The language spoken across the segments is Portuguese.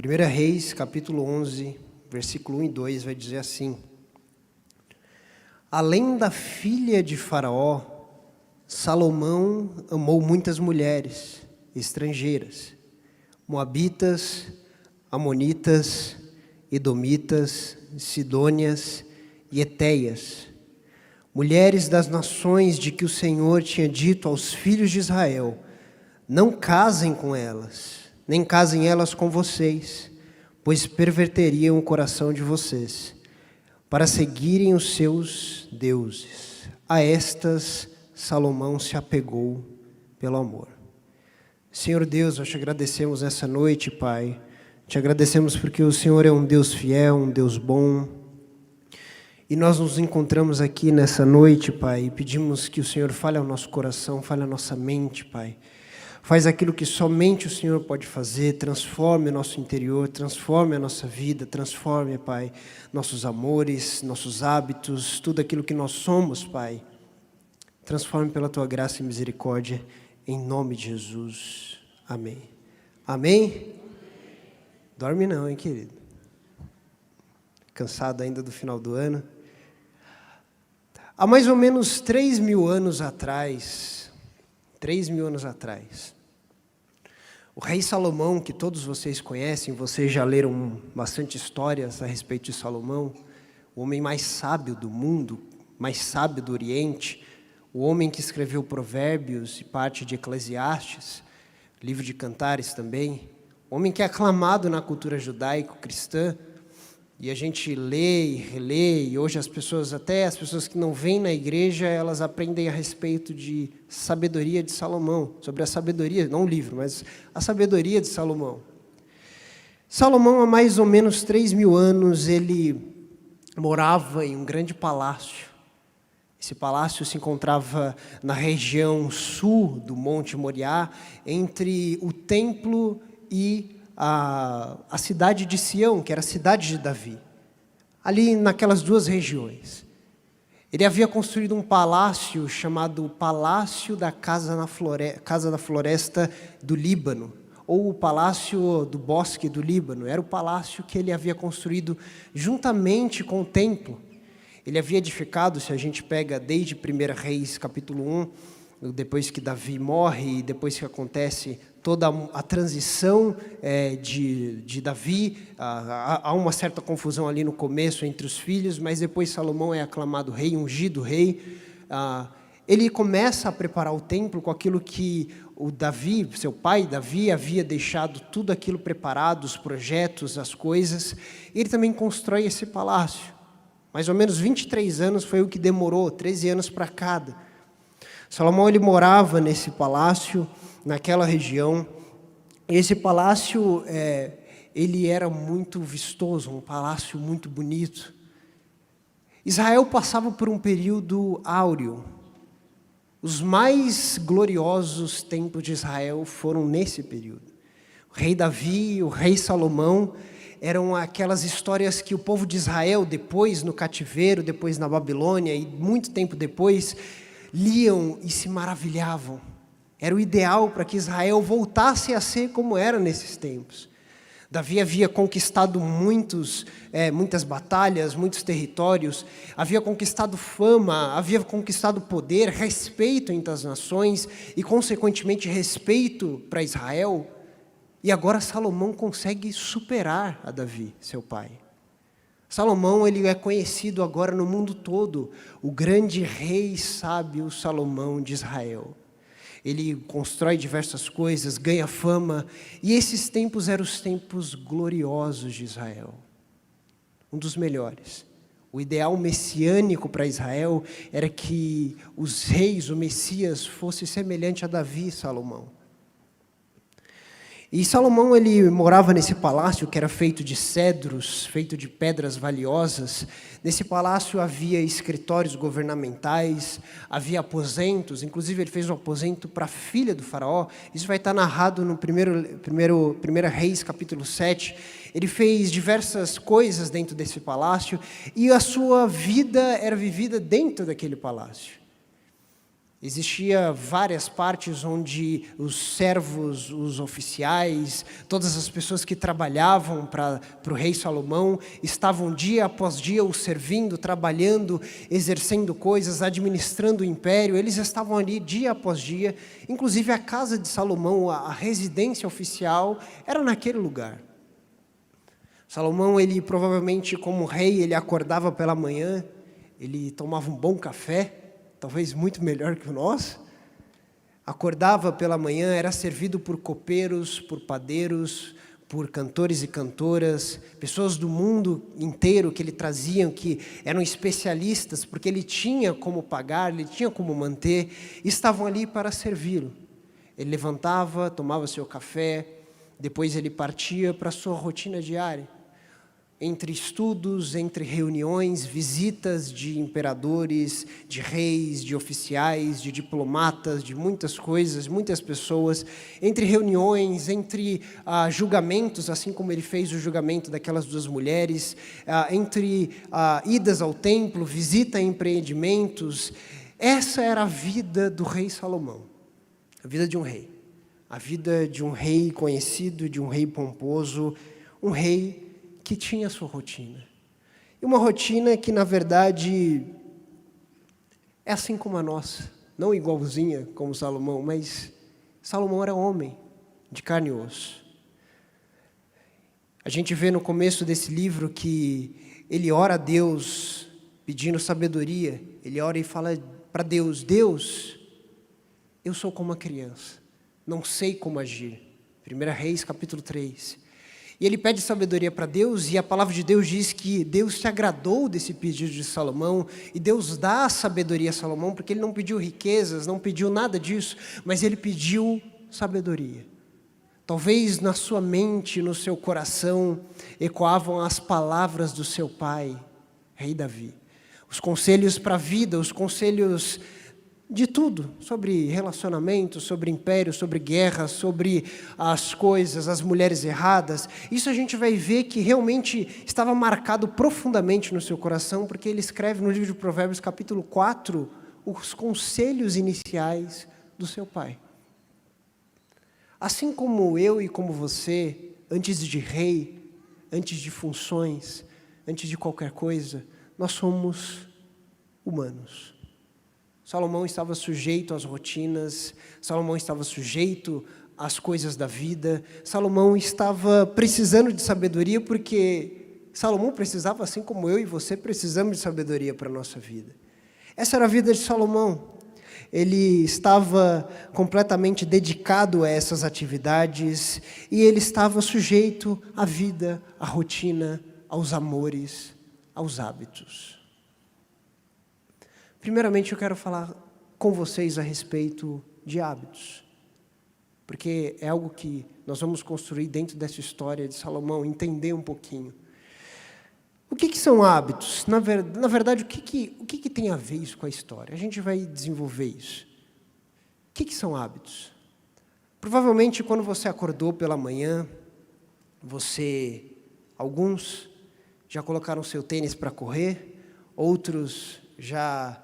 1 Reis, capítulo 11, versículo 1 e 2, vai dizer assim: Além da filha de Faraó, Salomão amou muitas mulheres estrangeiras, moabitas, amonitas, edomitas, sidônias e etéias, mulheres das nações de que o Senhor tinha dito aos filhos de Israel: não casem com elas, nem casem elas com vocês, pois perverteriam o coração de vocês, para seguirem os seus deuses. A estas Salomão se apegou pelo amor. Senhor Deus, nós te agradecemos essa noite, Pai. Te agradecemos porque o Senhor é um Deus fiel, um Deus bom. E nós nos encontramos aqui nessa noite, Pai, e pedimos que o Senhor fale ao nosso coração, fale à nossa mente, Pai. Faz aquilo que somente o Senhor pode fazer, transforme o nosso interior, transforme a nossa vida, transforme, Pai, nossos amores, nossos hábitos, tudo aquilo que nós somos, Pai. Transforme pela Tua graça e misericórdia, em nome de Jesus. Amém. Amém? Dorme não, hein, querido? Cansado ainda do final do ano? Há mais ou menos 3.000 anos atrás, o rei Salomão, que todos vocês conhecem, vocês já leram bastante histórias a respeito de Salomão, o homem mais sábio do mundo, mais sábio do Oriente, o homem que escreveu Provérbios e parte de Eclesiastes, livro de Cantares também, o homem que é aclamado na cultura judaico-cristã, e a gente lê e relê, e hoje até as pessoas que não vêm na igreja, elas aprendem a respeito de sabedoria de Salomão, sobre a sabedoria, não o livro, mas a sabedoria de Salomão. Salomão, há mais ou menos 3.000 anos, ele morava em um grande palácio. Esse palácio se encontrava na região sul do Monte Moriá, entre o templo e a cidade de Sião, que era a cidade de Davi, ali naquelas duas regiões. Ele havia construído um palácio chamado Palácio da Casa da Floresta do Líbano, ou o Palácio do Bosque do Líbano. Era o palácio que ele havia construído juntamente com o templo. Ele havia edificado, se a gente pega desde 1 Reis, capítulo 1, depois que Davi morre e depois que acontece toda a transição de Davi, há uma certa confusão ali no começo entre os filhos, mas depois Salomão é aclamado rei, ungido rei. Ele começa a preparar o templo com aquilo que o Davi, seu pai Davi, havia deixado tudo aquilo preparado, os projetos, as coisas. Ele também constrói esse palácio. Mais ou menos 23 anos foi o que demorou, 13 anos para cada. Salomão, ele morava nesse palácio, naquela região. Esse palácio, ele era muito vistoso, um palácio muito bonito. Israel passava por um período áureo. Os mais gloriosos tempos de Israel foram nesse período. O rei Davi, o rei Salomão, eram aquelas histórias que o povo de Israel, depois no cativeiro, depois na Babilônia e muito tempo depois, liam e se maravilhavam. Era o ideal para que Israel voltasse a ser como era nesses tempos. Davi havia conquistado muitas batalhas, muitos territórios, havia conquistado fama, havia conquistado poder, respeito entre as nações e, consequentemente, respeito para Israel. E agora Salomão consegue superar a Davi, seu pai. Salomão, ele é conhecido agora no mundo todo, o grande rei sábio Salomão de Israel. Ele constrói diversas coisas, ganha fama, e esses tempos eram os tempos gloriosos de Israel. Um dos melhores. O ideal messiânico para Israel era que os reis, o Messias, fosse semelhante a Davi e Salomão. E Salomão, ele morava nesse palácio que era feito de cedros, feito de pedras valiosas. Nesse palácio havia escritórios governamentais, havia aposentos, inclusive ele fez um aposento para a filha do faraó. Isso vai estar narrado no 1 Reis, capítulo 7. Ele fez diversas coisas dentro desse palácio e a sua vida era vivida dentro daquele palácio. Existia várias partes onde os servos, os oficiais, todas as pessoas que trabalhavam para o rei Salomão, estavam dia após dia o servindo, trabalhando, exercendo coisas, administrando o império. Eles estavam ali dia após dia. Inclusive a casa de Salomão, a residência oficial, era naquele lugar. Salomão, ele provavelmente como rei, ele acordava pela manhã, ele tomava um bom café, talvez muito melhor que o nosso, acordava pela manhã, era servido por copeiros, por padeiros, por cantores e cantoras, pessoas do mundo inteiro que ele trazia, que eram especialistas, porque ele tinha como pagar, ele tinha como manter, estavam ali para servi-lo. Ele levantava, tomava seu café, depois ele partia para a sua rotina diária. Entre estudos, entre reuniões, visitas de imperadores, de reis, de oficiais, de diplomatas, de muitas coisas, muitas pessoas, entre reuniões, entre julgamentos, assim como ele fez o julgamento daquelas duas mulheres, entre idas ao templo, visita a empreendimentos. Essa era a vida do rei Salomão, a vida de um rei. A vida de um rei conhecido, de um rei pomposo, um rei que tinha a sua rotina. E uma rotina que, na verdade, é assim como a nossa. Não igualzinha como Salomão, mas Salomão era homem, de carne e osso. A gente vê no começo desse livro que ele ora a Deus pedindo sabedoria. Ele ora e fala para Deus: Deus, eu sou como uma criança, não sei como agir. 1 Reis, capítulo 3. E ele pede sabedoria para Deus, e a palavra de Deus diz que Deus se agradou desse pedido de Salomão, e Deus dá sabedoria a Salomão, porque ele não pediu riquezas, não pediu nada disso, mas ele pediu sabedoria. Talvez na sua mente, no seu coração, ecoavam as palavras do seu pai, rei Davi. Os conselhos para a vida, os conselhos de tudo, sobre relacionamento, sobre império, sobre guerra, sobre as coisas, as mulheres erradas. Isso a gente vai ver que realmente estava marcado profundamente no seu coração, porque ele escreve no livro de Provérbios, capítulo 4, os conselhos iniciais do seu pai. Assim como eu e como você, antes de rei, antes de funções, antes de qualquer coisa, nós somos humanos. Salomão estava sujeito às rotinas, Salomão estava sujeito às coisas da vida, Salomão estava precisando de sabedoria, porque Salomão precisava, assim como eu e você precisamos de sabedoria para a nossa vida. Essa era a vida de Salomão. Ele estava completamente dedicado a essas atividades e ele estava sujeito à vida, à rotina, aos amores, aos hábitos. Primeiramente, eu quero falar com vocês a respeito de hábitos, porque é algo que nós vamos construir dentro dessa história de Salomão, entender um pouquinho. O que são hábitos? Na verdade, o que tem a ver isso com a história? A gente vai desenvolver isso. O que são hábitos? Provavelmente, quando você acordou pela manhã, alguns já colocaram seu tênis para correr, outros já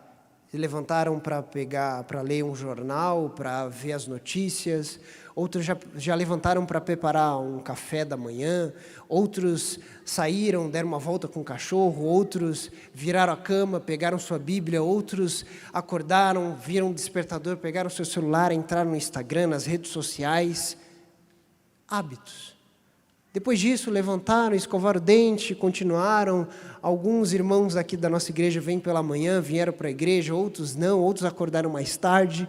se levantaram para ler um jornal, para ver as notícias, outros já levantaram para preparar um café da manhã, outros saíram, deram uma volta com o cachorro, outros viraram a cama, pegaram sua Bíblia, outros acordaram, viram o despertador, pegaram seu celular, entraram no Instagram, nas redes sociais. Hábitos. Depois disso, levantaram, escovaram o dente, continuaram. Alguns irmãos aqui da nossa igreja vêm pela manhã, vieram para a igreja, outros não, outros acordaram mais tarde.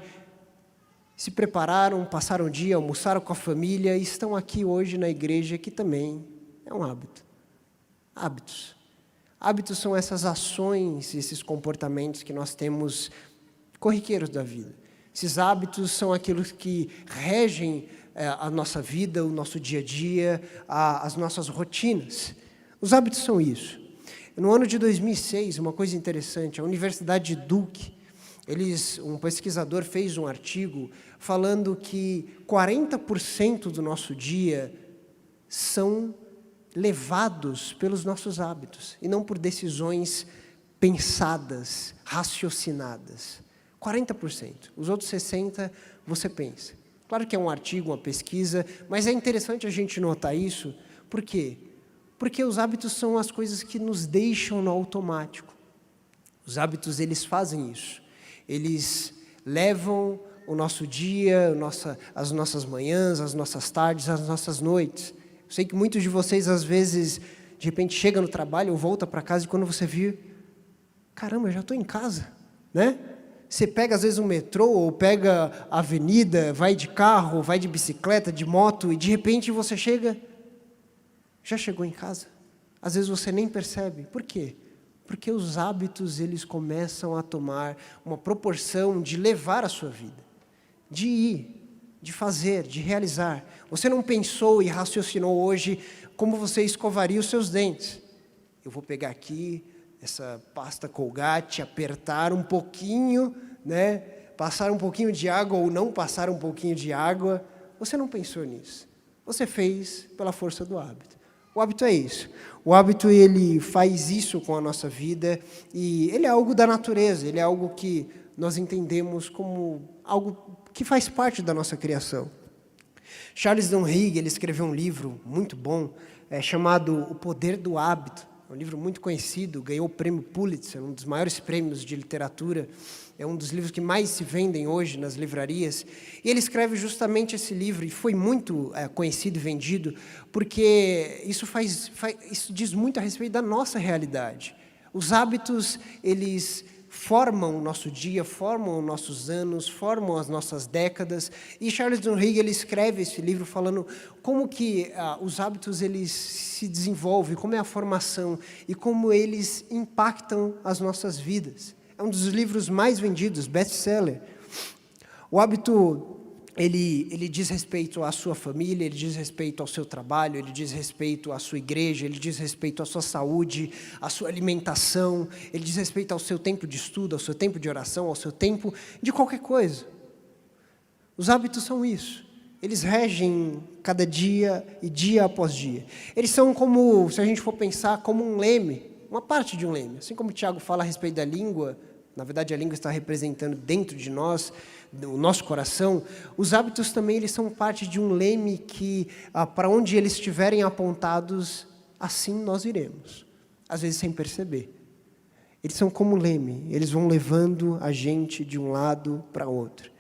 Se prepararam, passaram o dia, almoçaram com a família e estão aqui hoje na igreja, que também é um hábito. Hábitos. Hábitos são essas ações, esses comportamentos que nós temos corriqueiros da vida. Esses hábitos são aquilo que regem a nossa vida, o nosso dia a dia, as nossas rotinas. Os hábitos são isso. No ano de 2006, uma coisa interessante, a Universidade de Duke, um pesquisador fez um artigo falando que 40% do nosso dia são levados pelos nossos hábitos, e não por decisões pensadas, raciocinadas. 40%. Os outros 60% você pensa. Claro que é um artigo, uma pesquisa, mas é interessante a gente notar isso. Por quê? Porque os hábitos são as coisas que nos deixam no automático. Os hábitos, eles fazem isso. Eles levam o nosso dia, as nossas manhãs, as nossas tardes, as nossas noites. Eu sei que muitos de vocês, às vezes, de repente, chega no trabalho ou volta para casa e quando você vir, caramba, eu já estou em casa, né? Você pega, às vezes, um metrô ou pega a avenida, vai de carro, vai de bicicleta, de moto e, de repente, você chega, já chegou em casa. Às vezes, você nem percebe. Por quê? Porque os hábitos, eles começam a tomar uma proporção de levar a sua vida, de ir, de fazer, de realizar. Você não pensou e raciocinou hoje como você escovaria os seus dentes. Eu vou pegar aqui essa pasta Colgate, apertar um pouquinho, né? Passar um pouquinho de água ou não passar um pouquinho de água. Você não pensou nisso. Você fez pela força do hábito. O hábito é isso. O hábito, ele faz isso com a nossa vida e ele é algo da natureza, ele é algo que nós entendemos como algo que faz parte da nossa criação. Charles Duhigg, ele escreveu um livro muito bom, chamado O Poder do Hábito. É um livro muito conhecido, ganhou o prêmio Pulitzer, um dos maiores prêmios de literatura. É um dos livros que mais se vendem hoje nas livrarias. E ele escreve justamente esse livro, e foi muito conhecido e vendido, porque isso diz muito a respeito da nossa realidade. Os hábitos, eles formam o nosso dia, formam os nossos anos, formam as nossas décadas. E Charles Duhigg, ele escreve esse livro falando como que os hábitos, eles se desenvolvem, como é a formação e como eles impactam as nossas vidas. É um dos livros mais vendidos, best-seller. O hábito, ele diz respeito à sua família, ele diz respeito ao seu trabalho, ele diz respeito à sua igreja, ele diz respeito à sua saúde, à sua alimentação, ele diz respeito ao seu tempo de estudo, ao seu tempo de oração, ao seu tempo de qualquer coisa. Os hábitos são isso. Eles regem cada dia e dia após dia. Eles são como, se a gente for pensar, como um leme, uma parte de um leme. Assim como o Tiago fala a respeito da língua, na verdade a língua está representando dentro de nós, o nosso coração, os hábitos também, eles são parte de um leme que, para onde eles estiverem apontados, assim nós iremos. Às vezes sem perceber. Eles são como leme, eles vão levando a gente de um lado para outro.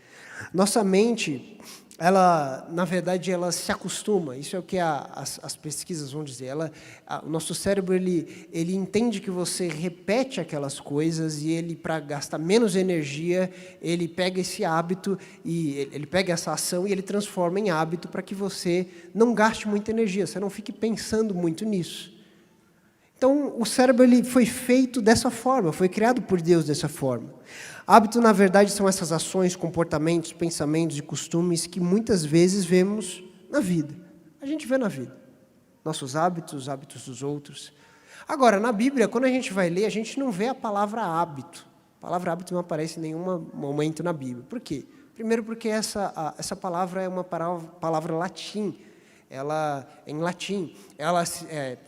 Nossa mente, ela, na verdade, ela se acostuma, isso é o que as pesquisas vão dizer, o nosso cérebro, ele entende que você repete aquelas coisas e ele, para gastar menos energia, ele pega esse hábito, e ele pega essa ação e ele transforma em hábito para que você não gaste muita energia, você não fique pensando muito nisso. Então, o cérebro, ele foi feito dessa forma, foi criado por Deus dessa forma. Hábito, na verdade, são essas ações, comportamentos, pensamentos e costumes que muitas vezes vemos na vida. A gente vê na vida. Nossos hábitos, os hábitos dos outros. Agora, na Bíblia, quando a gente vai ler, a gente não vê a palavra hábito. A palavra hábito não aparece em nenhum momento na Bíblia. Por quê? Primeiro porque essa palavra é uma palavra latim. Ela, em latim, ela,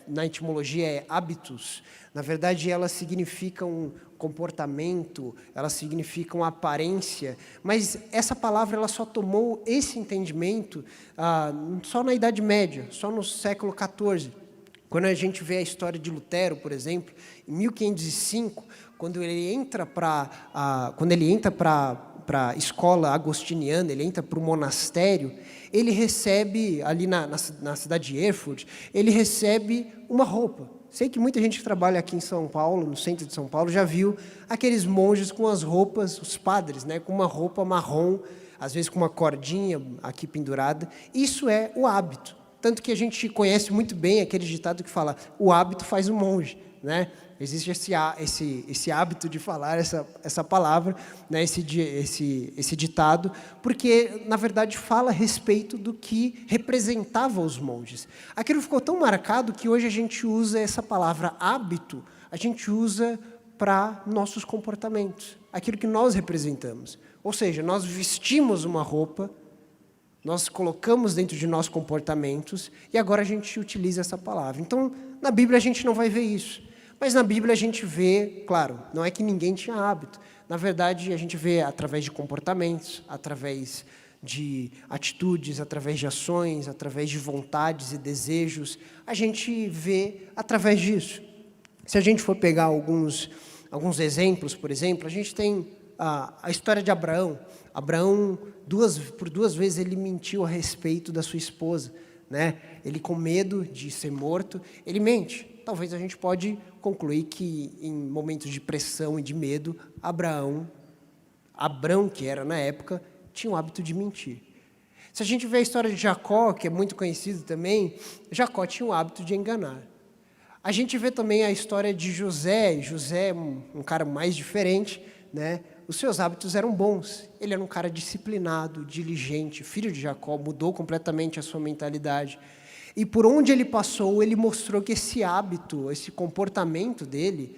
na etimologia é habitus. Na verdade, ela significa um comportamento, ela significa uma aparência, mas essa palavra ela só tomou esse entendimento só na Idade Média, só no século XIV. Quando a gente vê a história de Lutero, por exemplo, em 1505, quando ele entra para a escola agostiniana, ele entra para o monastério, ele recebe, ali na cidade de Erfurt, ele recebe uma roupa. Sei que muita gente que trabalha aqui em São Paulo, no centro de São Paulo, já viu aqueles monges com as roupas, os padres, né, com uma roupa marrom, às vezes com uma cordinha aqui pendurada. Isso é o hábito. Tanto que a gente conhece muito bem aquele ditado que fala, o hábito faz o monge, né? Existe esse hábito de falar essa palavra, né? esse ditado, porque, na verdade, fala a respeito do que representava os monges. Aquilo ficou tão marcado que hoje a gente usa essa palavra hábito, a gente usa para nossos comportamentos, aquilo que nós representamos. Ou seja, nós vestimos uma roupa, nós colocamos dentro de nós comportamentos e agora a gente utiliza essa palavra. Então, na Bíblia a gente não vai ver isso. Mas na Bíblia a gente vê, claro, não é que ninguém tinha hábito. Na verdade, a gente vê através de comportamentos, através de atitudes, através de ações, através de vontades e desejos. A gente vê através disso. Se a gente for pegar alguns exemplos, por exemplo, a gente tem a história de Abraão. Abraão, por duas vezes, ele mentiu a respeito da sua esposa, né? Ele, com medo de ser morto, ele mente. Talvez a gente pode concluir que, em momentos de pressão e de medo, Abrão, que era na época, tinha o hábito de mentir. Se a gente vê a história de Jacó, que é muito conhecido também, Jacó tinha o hábito de enganar. A gente vê também a história de José. José, um cara mais diferente, né? Os seus hábitos eram bons. Ele era um cara disciplinado, diligente, filho de Jacó, mudou completamente a sua mentalidade. E por onde ele passou, ele mostrou que esse hábito, esse comportamento dele,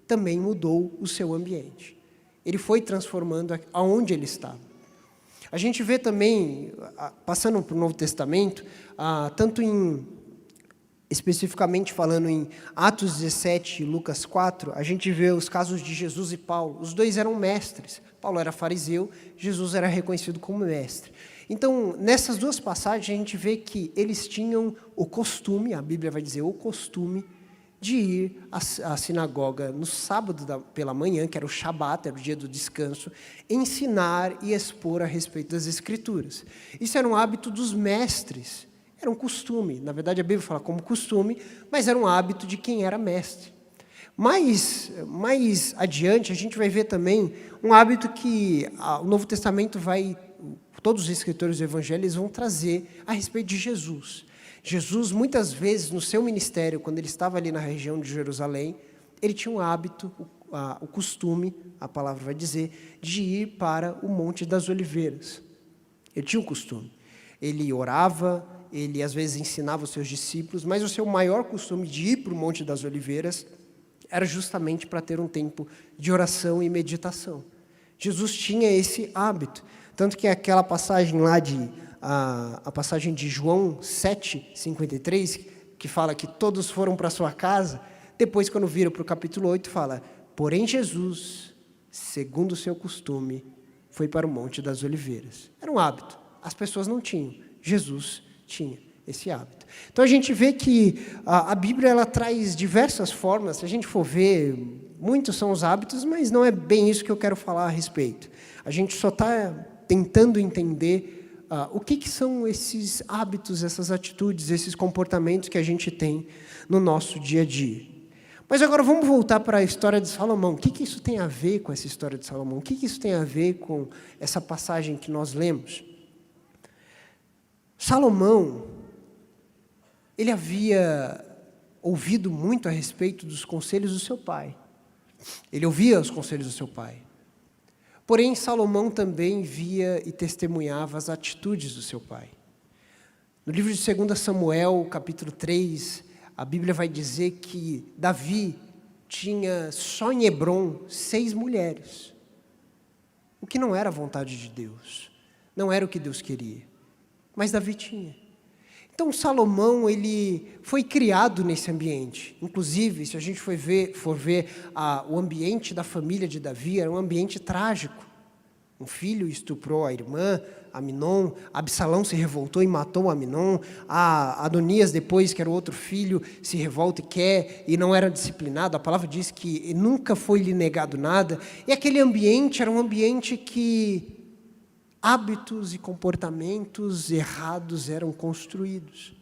também mudou o seu ambiente. Ele foi transformando aonde ele estava. A gente vê também, passando para o Novo Testamento, tanto especificamente falando em Atos 17 e Lucas 4, a gente vê os casos de Jesus e Paulo. Os dois eram mestres. Paulo era fariseu, Jesus era reconhecido como mestre. Então, nessas duas passagens, a gente vê que eles tinham o costume, a Bíblia vai dizer o costume, de ir à sinagoga no sábado pela manhã, que era o Shabat, era o dia do descanso, ensinar e expor a respeito das Escrituras. Isso era um hábito dos mestres, era um costume. Na verdade, a Bíblia fala como costume, mas era um hábito de quem era mestre. Mais adiante, a gente vai ver também um hábito que o Novo Testamento todos os escritores do Evangelho eles vão trazer a respeito de Jesus. Jesus, muitas vezes, no seu ministério, quando ele estava ali na região de Jerusalém, ele tinha um hábito, o costume, a palavra vai dizer, de ir para o Monte das Oliveiras. Ele tinha um costume. Ele orava, ele às vezes ensinava os seus discípulos, mas o seu maior costume de ir para o Monte das Oliveiras era justamente para ter um tempo de oração e meditação. Jesus tinha esse hábito. Tanto que aquela passagem lá a passagem de João 7:53, que fala que todos foram para sua casa, depois quando vira para o capítulo 8, fala, porém Jesus, segundo o seu costume, foi para o Monte das Oliveiras. Era um hábito, as pessoas não tinham, Jesus tinha esse hábito. Então a gente vê que a Bíblia ela traz diversas formas, se a gente for ver, muitos são os hábitos, mas não é bem isso que eu quero falar a respeito. A gente só está tentando entender o que são esses hábitos, essas atitudes, esses comportamentos que a gente tem no nosso dia a dia. Mas agora vamos voltar para a história de Salomão. O que isso tem a ver com essa história de Salomão? O que isso tem a ver com essa passagem que nós lemos? Salomão, ele havia ouvido muito a respeito dos conselhos do seu pai. Ele ouvia os conselhos do seu pai. Porém, Salomão também via e testemunhava as atitudes do seu pai. No livro de 2 Samuel, capítulo 3, a Bíblia vai dizer que Davi tinha só em Hebrom 6 mulheres. O que não era a vontade de Deus. Não era o que Deus queria. Mas Davi tinha. Então, Salomão, ele foi criado nesse ambiente. Inclusive, se a gente for ver o ambiente da família de Davi, era um ambiente trágico. Um filho estuprou a irmã, Aminon, Absalão se revoltou e matou Aminon, Adonias, depois, que era o outro filho, se revolta e quer, e não era disciplinado. A palavra diz que nunca foi lhe negado nada. E aquele ambiente era um ambiente que hábitos e comportamentos errados eram construídos.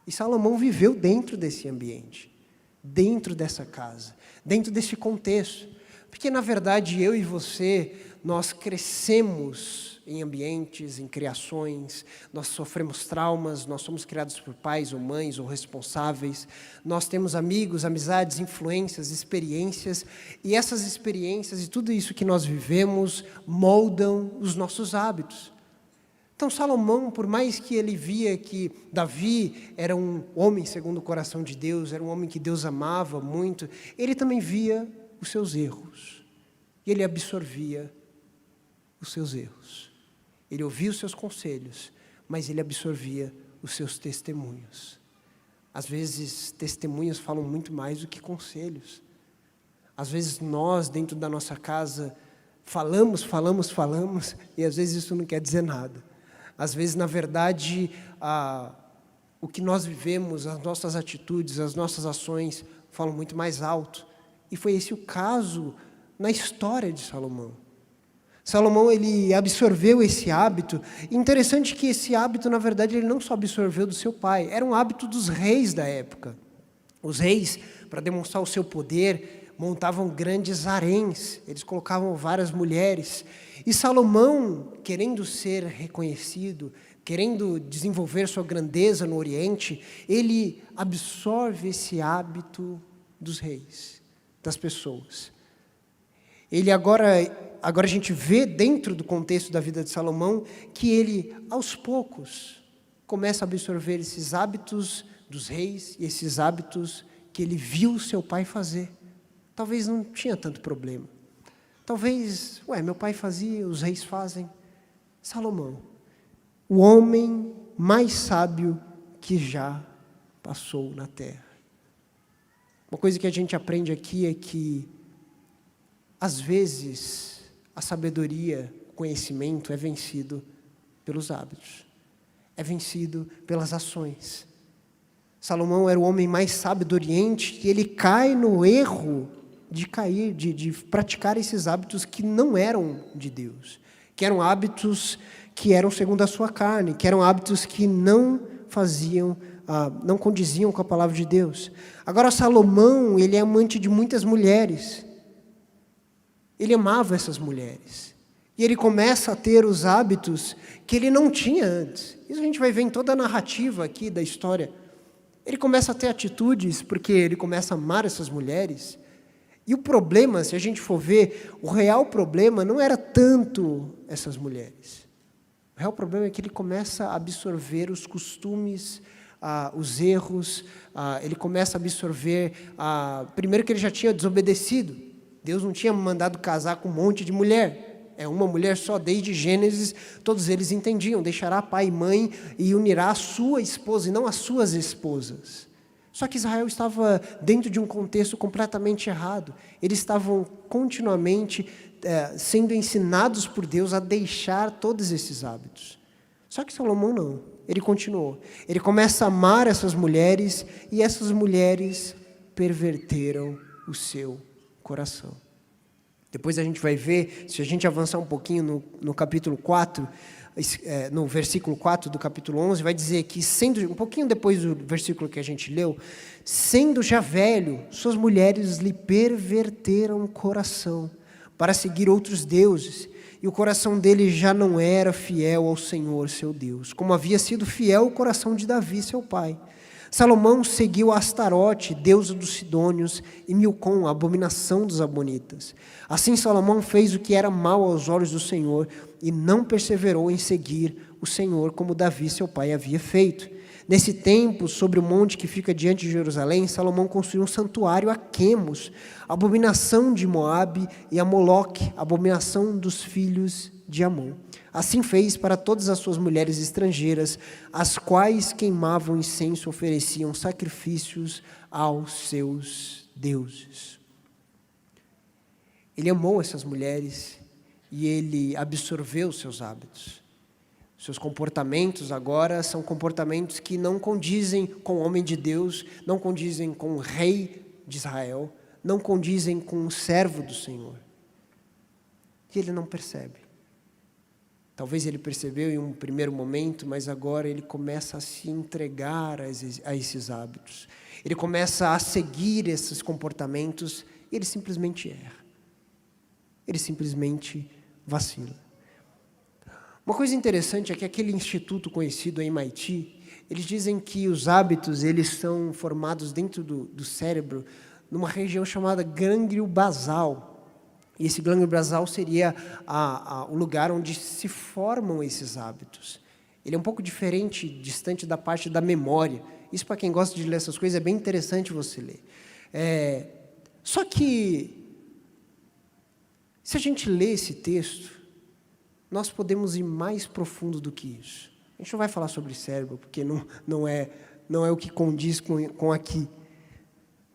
E Salomão viveu dentro desse ambiente, dentro dessa casa, dentro desse contexto. Porque, na verdade, eu e você, nós crescemos em ambientes, em criações, nós sofremos traumas, nós somos criados por pais ou mães ou responsáveis, nós temos amigos, amizades, influências, experiências, e essas experiências e tudo isso que nós vivemos moldam os nossos hábitos. Então, Salomão, por mais que ele via que Davi era um homem segundo o coração de Deus, era um homem que Deus amava muito, ele também via os seus erros, e ele absorvia os seus erros. Ele ouvia os seus conselhos, mas ele absorvia os seus testemunhos. Às vezes, testemunhos falam muito mais do que conselhos. Às vezes, nós, dentro da nossa casa, falamos, falamos, falamos, e às vezes isso não quer dizer nada. Às vezes, na verdade, o que nós vivemos, as nossas atitudes, as nossas ações falam muito mais alto. E foi esse o caso na história de Salomão. Salomão, ele absorveu esse hábito. Interessante que esse hábito, na verdade, ele não só absorveu do seu pai, era um hábito dos reis da época. Os reis, para demonstrar o seu poder, montavam grandes haréns, eles colocavam várias mulheres. E Salomão, querendo ser reconhecido, querendo desenvolver sua grandeza no Oriente, ele absorve esse hábito dos reis, das pessoas. Ele agora a gente vê dentro do contexto da vida de Salomão que ele, aos poucos, começa a absorver esses hábitos dos reis e esses hábitos que ele viu seu pai fazer. Talvez não tinha tanto problema. Talvez, meu pai fazia, os reis fazem. Salomão, o homem mais sábio que já passou na terra. Uma coisa que a gente aprende aqui é que, às vezes, a sabedoria, o conhecimento é vencido pelos hábitos, é vencido pelas ações. Salomão era o homem mais sábio do Oriente e ele cai no erro de praticar esses hábitos que não eram de Deus, que eram hábitos que eram segundo a sua carne, que eram hábitos que não condiziam com a palavra de Deus. Agora, Salomão, ele é amante de muitas mulheres. Ele amava essas mulheres. E ele começa a ter os hábitos que ele não tinha antes. Isso a gente vai ver em toda a narrativa aqui da história. Ele começa a ter atitudes porque ele começa a amar essas mulheres. E o problema, se a gente for ver, o real problema não era tanto essas mulheres. O real problema é que ele começa a absorver os costumes, os erros, ele começa a absorver, primeiro que ele já tinha desobedecido. Deus não tinha mandado casar com um monte de mulher. É uma mulher só, desde Gênesis, todos eles entendiam. Deixará pai e mãe e unirá a sua esposa e não as suas esposas. Só que Israel estava dentro de um contexto completamente errado. Eles estavam continuamente sendo ensinados por Deus a deixar todos esses hábitos. Só que Salomão não. Ele continuou. Ele começa a amar essas mulheres e essas mulheres perverteram o seu coração. Depois a gente vai ver, se a gente avançar um pouquinho no capítulo 4, no versículo 4 do capítulo 11, vai dizer que, um pouquinho depois do versículo que a gente leu, sendo já velho, suas mulheres lhe perverteram o coração para seguir outros deuses, e o coração dele já não era fiel ao Senhor, seu Deus, como havia sido fiel o coração de Davi, seu pai. Salomão seguiu Astarote, deusa dos Sidônios, e Milcom, a abominação dos Amonitas. Assim Salomão fez o que era mal aos olhos do Senhor, e não perseverou em seguir o Senhor, como Davi, seu pai, havia feito. Nesse tempo, sobre o monte que fica diante de Jerusalém, Salomão construiu um santuário a Quemos, abominação de Moabe, e a Moloque, abominação dos filhos de Amon. Assim fez para todas as suas mulheres estrangeiras, as quais queimavam incenso, ofereciam sacrifícios aos seus deuses. Ele amou essas mulheres e ele absorveu os seus hábitos. Seus comportamentos agora são comportamentos que não condizem com o homem de Deus, não condizem com o rei de Israel, não condizem com o servo do Senhor. E ele não percebe. Talvez ele percebeu em um primeiro momento, mas agora ele começa a se entregar a esses hábitos. Ele começa a seguir esses comportamentos e ele simplesmente erra. Ele simplesmente vacila. Uma coisa interessante é que aquele instituto conhecido em MIT, eles dizem que os hábitos eles são formados dentro do cérebro numa região chamada gânglio basal. E esse gânglio basal seria o lugar onde se formam esses hábitos. Ele é um pouco diferente, distante da parte da memória. Isso, para quem gosta de ler essas coisas, é bem interessante você ler. Só que, se a gente lê esse texto, nós podemos ir mais profundo do que isso. A gente não vai falar sobre cérebro, porque não é o que condiz com aqui.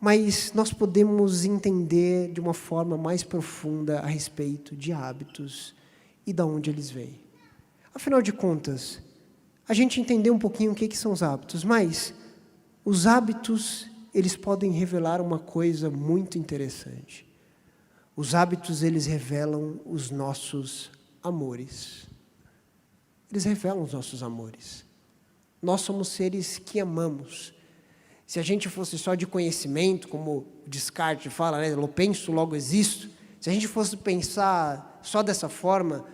mas nós podemos entender de uma forma mais profunda a respeito de hábitos e de onde eles vêm. Afinal de contas, a gente entendeu um pouquinho o que são os hábitos, mas os hábitos, eles podem revelar uma coisa muito interessante. Os hábitos, eles revelam os nossos amores. Eles revelam os nossos amores. Nós somos seres que amamos. Se a gente fosse só de conhecimento, como Descartes fala, né? Eu penso, logo existo. Se a gente fosse pensar só dessa forma,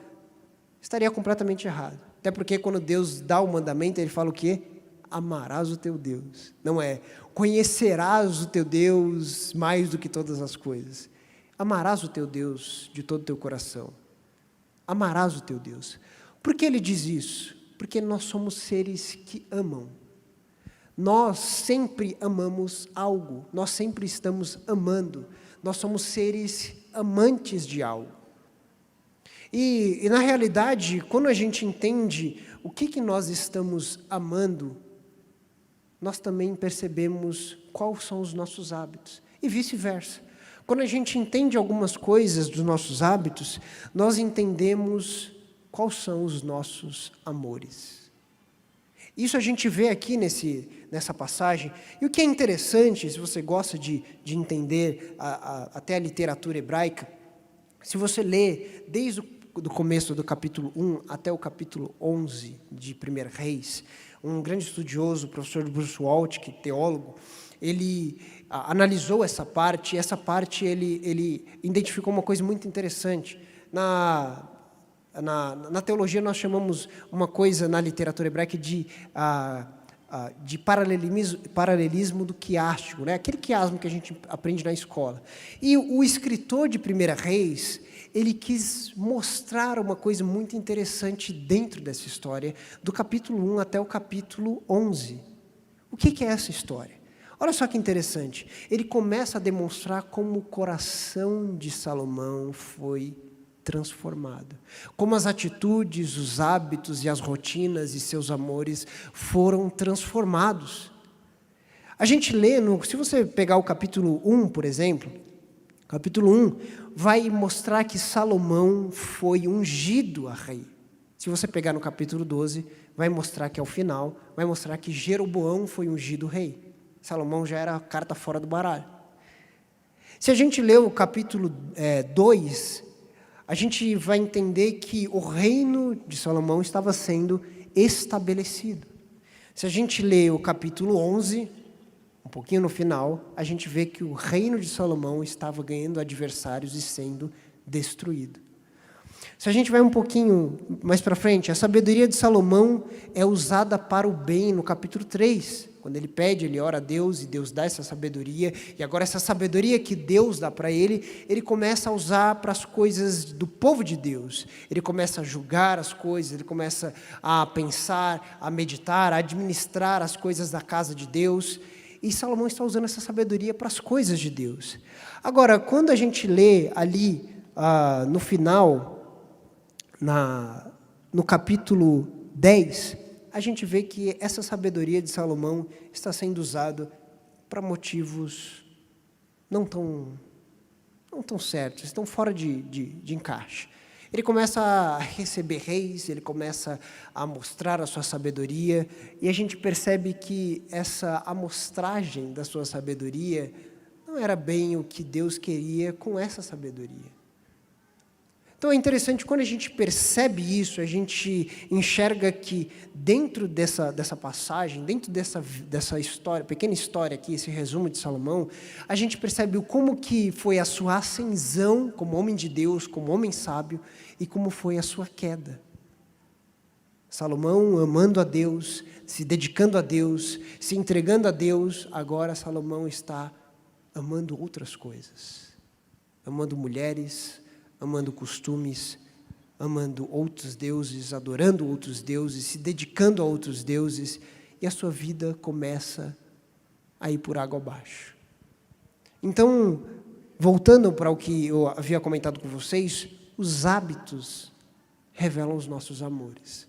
estaria completamente errado. Até porque quando Deus dá o mandamento, Ele fala o quê? Amarás o teu Deus. Não é, conhecerás o teu Deus mais do que todas as coisas. Amarás o teu Deus de todo o teu coração. Amarás o teu Deus. Por que Ele diz isso? Porque nós somos seres que amam. Nós sempre amamos algo. Nós sempre estamos amando. Nós somos seres amantes de algo. E na realidade, quando a gente entende o que nós estamos amando, nós também percebemos quais são os nossos hábitos. E vice-versa. Quando a gente entende algumas coisas dos nossos hábitos, nós entendemos quais são os nossos amores. Isso a gente vê aqui nessa passagem. E o que é interessante, se você gosta de entender até a literatura hebraica, se você lê desde o começo do capítulo 1 até o capítulo 11 de 1 Reis, um grande estudioso, o professor Bruce Waltke, teólogo, ele analisou essa parte, e essa parte ele identificou uma coisa muito interessante. Na teologia nós chamamos uma coisa na literatura hebraica de paralelismo do quiástico, né? Aquele quiasmo que a gente aprende na escola. E o escritor de 1 Reis, ele quis mostrar uma coisa muito interessante dentro dessa história, do capítulo 1 até o capítulo 11. O que é essa história? Olha só que interessante. Ele começa a demonstrar como o coração de Salomão foi transformado. Como as atitudes, os hábitos e as rotinas e seus amores foram transformados. A gente lê, se você pegar o capítulo 1, por exemplo, capítulo 1 vai mostrar que Salomão foi ungido a rei. Se você pegar no capítulo 12, vai mostrar que ao final, vai mostrar que Jeroboão foi ungido rei. Salomão já era a carta fora do baralho. Se a gente ler o capítulo 2, a gente vai entender que o reino de Salomão estava sendo estabelecido. Se a gente ler o capítulo 11, um pouquinho no final, a gente vê que o reino de Salomão estava ganhando adversários e sendo destruído. Se a gente vai um pouquinho mais para frente, a sabedoria de Salomão é usada para o bem no capítulo 3. Quando ele ora a Deus e Deus dá essa sabedoria. E agora essa sabedoria que Deus dá para ele começa a usar para as coisas do povo de Deus. Ele começa a julgar as coisas, ele começa a pensar, a meditar, a administrar as coisas da casa de Deus. E Salomão está usando essa sabedoria para as coisas de Deus. Agora, quando a gente lê ali no final, no capítulo 10, a gente vê que essa sabedoria de Salomão está sendo usada para motivos não tão certos, estão fora de encaixe. Ele começa a receber reis, ele começa a mostrar a sua sabedoria, e a gente percebe que essa amostragem da sua sabedoria não era bem o que Deus queria com essa sabedoria. Então é interessante, quando a gente percebe isso, a gente enxerga que dentro dessa passagem, dentro dessa história, pequena história aqui, esse resumo de Salomão, a gente percebe como que foi a sua ascensão como homem de Deus, como homem sábio, e como foi a sua queda. Salomão amando a Deus, se dedicando a Deus, se entregando a Deus, agora Salomão está amando outras coisas, amando mulheres, amando costumes, amando outros deuses, adorando outros deuses, se dedicando a outros deuses, e a sua vida começa a ir por água abaixo. Então, voltando para o que eu havia comentado com vocês, os hábitos revelam os nossos amores.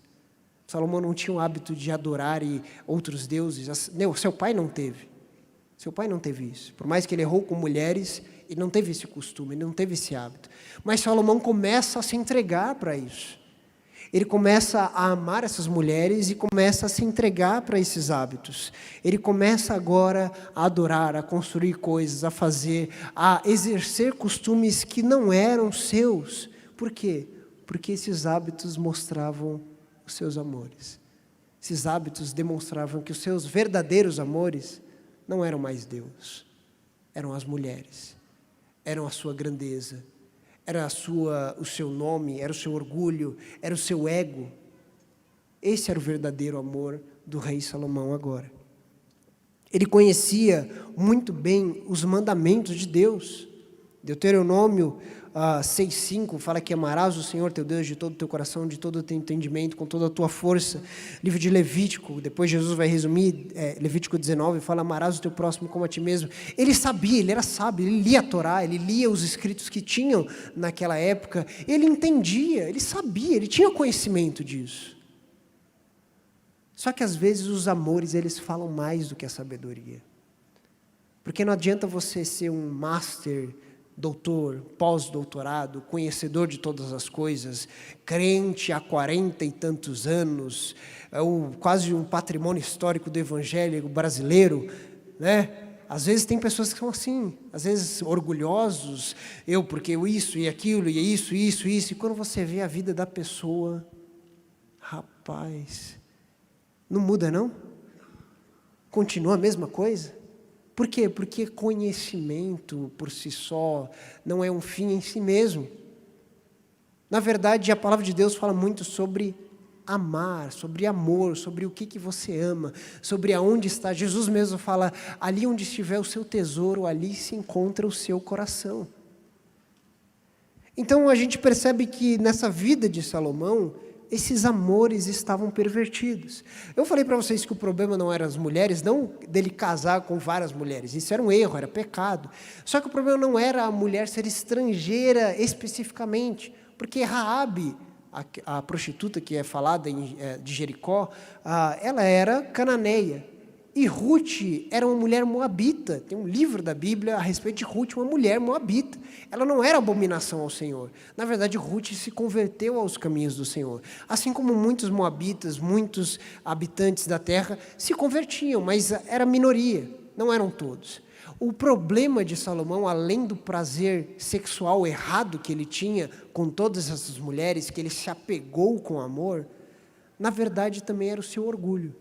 Salomão não tinha o hábito de adorar outros deuses, seu pai não teve. Seu pai não teve isso. Por mais que ele errou com mulheres, ele não teve esse costume, ele não teve esse hábito. Mas Salomão começa a se entregar para isso. Ele começa a amar essas mulheres e começa a se entregar para esses hábitos. Ele começa agora a adorar, a construir coisas, a fazer, a exercer costumes que não eram seus. Por quê? Porque esses hábitos mostravam os seus amores. Esses hábitos demonstravam que os seus verdadeiros amores não eram mais Deus, eram as mulheres, eram a sua grandeza, era o seu nome, era o seu orgulho, era o seu ego. Esse era o verdadeiro amor do rei Salomão agora. Ele conhecia muito bem os mandamentos de Deus. Deuteronômio 6,5 fala que amarás o Senhor teu Deus de todo o teu coração, de todo o teu entendimento, com toda a tua força. Livro de Levítico, depois Jesus vai resumir, Levítico 19, fala amarás o teu próximo como a ti mesmo. Ele sabia, ele era sábio, ele lia a Torá, ele lia os escritos que tinham naquela época, ele entendia, ele sabia, ele tinha conhecimento disso. Só que às vezes os amores, eles falam mais do que a sabedoria. Porque não adianta você ser um master, doutor, pós-doutorado, conhecedor de todas as coisas, crente há 40 e tantos anos, quase um patrimônio histórico do evangelho brasileiro, né? Às vezes tem pessoas que são assim, às vezes orgulhosos, porque isso e aquilo, e isso, e quando você vê a vida da pessoa, rapaz, não muda não? Continua a mesma coisa? Por quê? Porque conhecimento por si só não é um fim em si mesmo. Na verdade, a palavra de Deus fala muito sobre amar, sobre amor, sobre o que você ama, sobre aonde está. Jesus mesmo fala, ali onde estiver o seu tesouro, ali se encontra o seu coração. Então a gente percebe que nessa vida de Salomão, esses amores estavam pervertidos. Eu falei para vocês que o problema não era as mulheres, não dele casar com várias mulheres. Isso era um erro, era pecado. Só que o problema não era a mulher ser estrangeira especificamente. Porque Raabe, a prostituta que é falada de Jericó, ela era cananeia. E Ruth era uma mulher moabita. Tem um livro da Bíblia a respeito de Ruth, uma mulher moabita. Ela não era abominação ao Senhor. Na verdade, Ruth se converteu aos caminhos do Senhor. Assim como muitos moabitas, muitos habitantes da terra se convertiam, mas era minoria, não eram todos. O problema de Salomão, além do prazer sexual errado que ele tinha com todas essas mulheres, que ele se apegou com amor, na verdade também era o seu orgulho.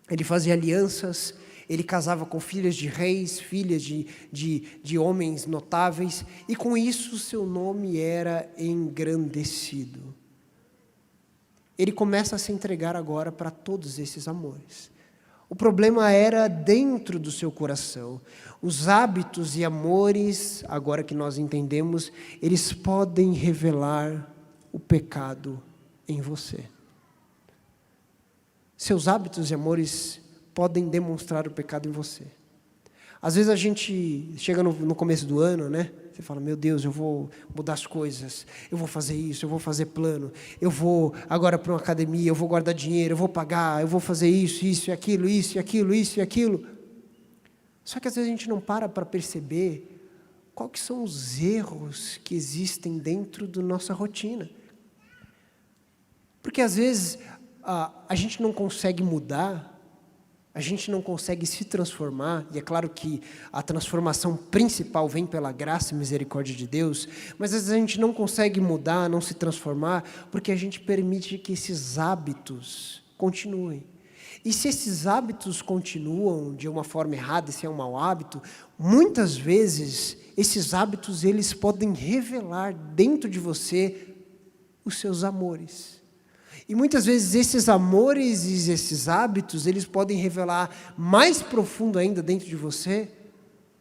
Ele fazia alianças, ele casava com filhas de reis, filhas de homens notáveis, e com isso seu nome era engrandecido. Ele começa a se entregar agora para todos esses amores. O problema era dentro do seu coração. Os hábitos e amores, agora que nós entendemos, eles podem revelar o pecado em você. Seus hábitos e amores podem demonstrar o pecado em você. Às vezes a gente chega no começo do ano, né? Você fala, meu Deus, eu vou mudar as coisas, eu vou fazer isso, eu vou fazer plano, eu vou agora para uma academia, eu vou guardar dinheiro, eu vou pagar, eu vou fazer isso e aquilo, isso e aquilo, isso e aquilo. Só que às vezes a gente não para perceber quais que são os erros que existem dentro da nossa rotina. Porque às vezes a gente não consegue mudar, a gente não consegue se transformar, e é claro que a transformação principal vem pela graça e misericórdia de Deus, mas às vezes a gente não consegue mudar, não se transformar, porque a gente permite que esses hábitos continuem. E se esses hábitos continuam de uma forma errada, se é um mau hábito, muitas vezes esses hábitos eles podem revelar dentro de você os seus amores. E muitas vezes esses amores e esses hábitos, eles podem revelar mais profundo ainda dentro de você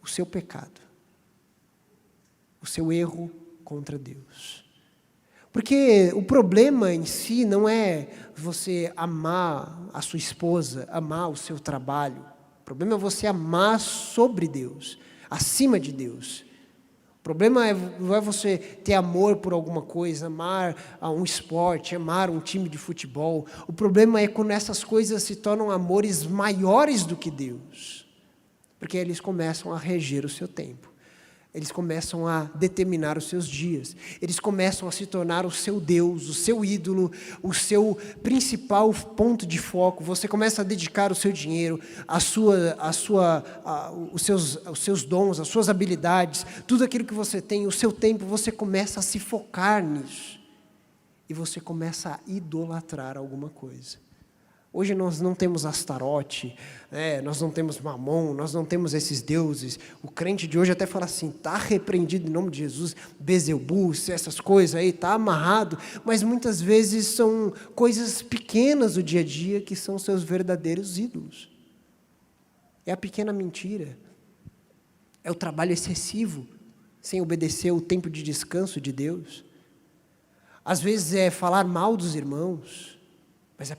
o seu pecado, o seu erro contra Deus. Porque o problema em si não é você amar a sua esposa, amar o seu trabalho. O problema é você amar sobre Deus, acima de Deus. O problema não é você ter amor por alguma coisa, amar um esporte, amar um time de futebol. O problema é quando essas coisas se tornam amores maiores do que Deus. Porque eles começam a reger o seu tempo. Eles começam a determinar os seus dias. Eles começam a se tornar o seu Deus, o seu ídolo, o seu principal ponto de foco. Você começa a dedicar o seu dinheiro, os seus dons, as suas habilidades, tudo aquilo que você tem, o seu tempo, você começa a se focar nisso. E você começa a idolatrar alguma coisa. Hoje nós não temos Astarote, nós não temos Mamon, nós não temos esses deuses. O crente de hoje até fala assim, está repreendido em nome de Jesus, Beelzebul, essas coisas aí, está amarrado. Mas muitas vezes são coisas pequenas do dia a dia que são seus verdadeiros ídolos. É a pequena mentira, é o trabalho excessivo, sem obedecer o tempo de descanso de Deus. Às vezes é falar mal dos irmãos. Mas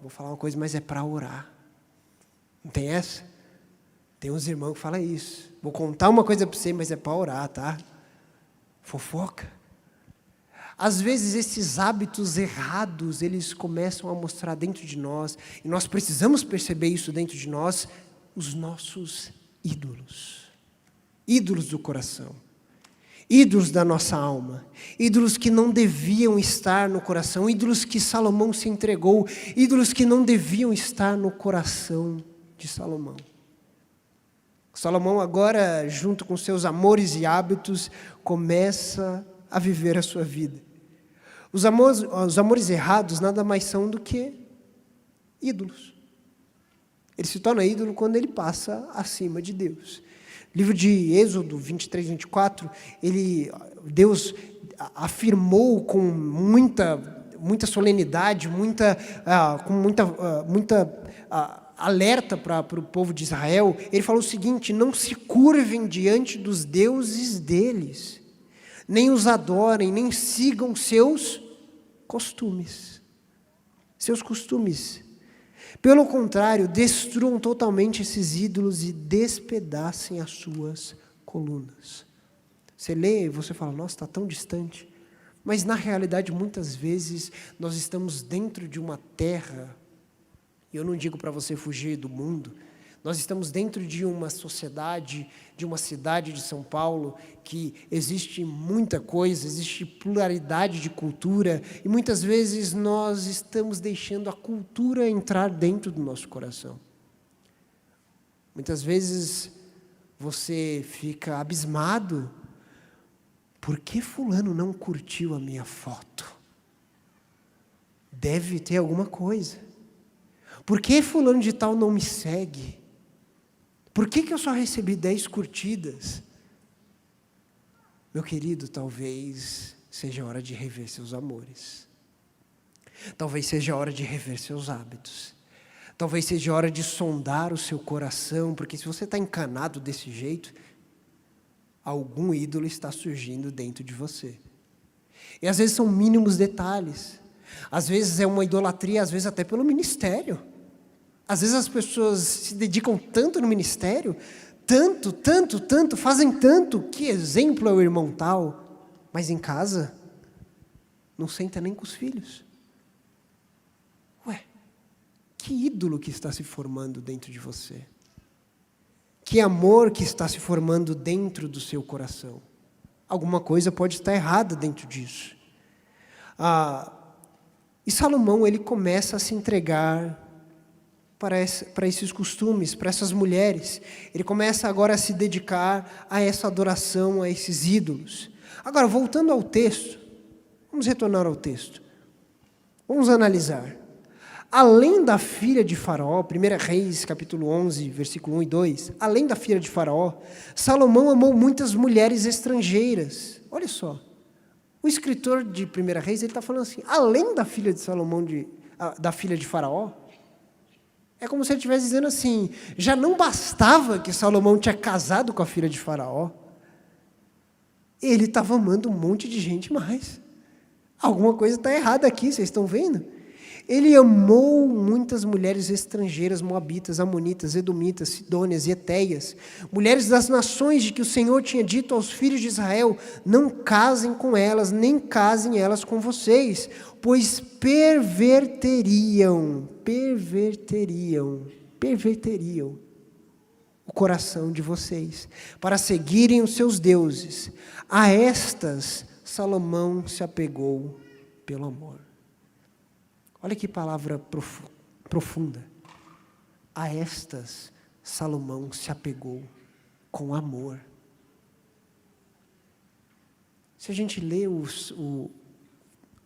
vou falar uma coisa, mas é para orar. Não tem essa? Tem uns irmãos que falam isso. Vou contar uma coisa para você, mas é para orar, tá? Fofoca. Às vezes esses hábitos errados, eles começam a mostrar dentro de nós, e nós precisamos perceber isso dentro de nós, os nossos ídolos. Ídolos do coração. Ídolos da nossa alma, ídolos que não deviam estar no coração, ídolos que Salomão se entregou, ídolos que não deviam estar no coração de Salomão. Salomão agora, junto com seus amores e hábitos, começa a viver a sua vida. Os amores errados nada mais são do que ídolos. Ele se torna ídolo quando ele passa acima de Deus. Livro de Êxodo 23, 24, Deus afirmou com muita solenidade, com muita alerta para o povo de Israel. Ele falou o seguinte: não se curvem diante dos deuses deles, nem os adorem, nem sigam seus costumes. Seus costumes. Pelo contrário, destruam totalmente esses ídolos e despedacem as suas colunas. Você lê e você fala, nossa, está tão distante. Mas na realidade, muitas vezes, nós estamos dentro de uma terra, e eu não digo para você fugir do mundo, nós estamos dentro de uma sociedade, de uma cidade de São Paulo, que existe muita coisa, existe pluralidade de cultura, e muitas vezes nós estamos deixando a cultura entrar dentro do nosso coração. Muitas vezes você fica abismado, por que fulano não curtiu a minha foto? Deve ter alguma coisa. Por que fulano de tal não me segue? Por que eu só recebi 10 curtidas? Meu querido, talvez seja hora de rever seus amores. Talvez seja hora de rever seus hábitos. Talvez seja hora de sondar o seu coração, porque se você está encanado desse jeito, algum ídolo está surgindo dentro de você. E às vezes são mínimos detalhes. Às vezes é uma idolatria, às vezes até pelo ministério. Às vezes as pessoas se dedicam tanto no ministério, tanto, fazem tanto, que exemplo é o irmão tal, mas em casa não senta nem com os filhos. Ué, que ídolo que está se formando dentro de você? Que amor que está se formando dentro do seu coração? Alguma coisa pode estar errada dentro disso. E Salomão, ele começa a se entregar para esses costumes, para essas mulheres. Ele começa agora a se dedicar a essa adoração, a esses ídolos. Agora, voltando ao texto, vamos retornar ao texto. Vamos analisar. Além da filha de Faraó, 1 Reis, capítulo 11, versículo 1 e 2, além da filha de Faraó, Salomão amou muitas mulheres estrangeiras. Olha só, o escritor de 1 Reis, ele está falando assim, além da filha de Salomão, da filha de Faraó, é como se ele estivesse dizendo assim, já não bastava que Salomão tinha casado com a filha de Faraó, ele estava amando um monte de gente mais. Alguma coisa está errada aqui, vocês estão vendo? Ele amou muitas mulheres estrangeiras, moabitas, amonitas, edomitas, sidônias e etéias, mulheres das nações de que o Senhor tinha dito aos filhos de Israel, não casem com elas, nem casem elas com vocês, pois perverteriam o coração de vocês, para seguirem os seus deuses. A estas Salomão se apegou pelo amor. Olha que palavra profunda. A estas Salomão se apegou com amor. Se a gente lê o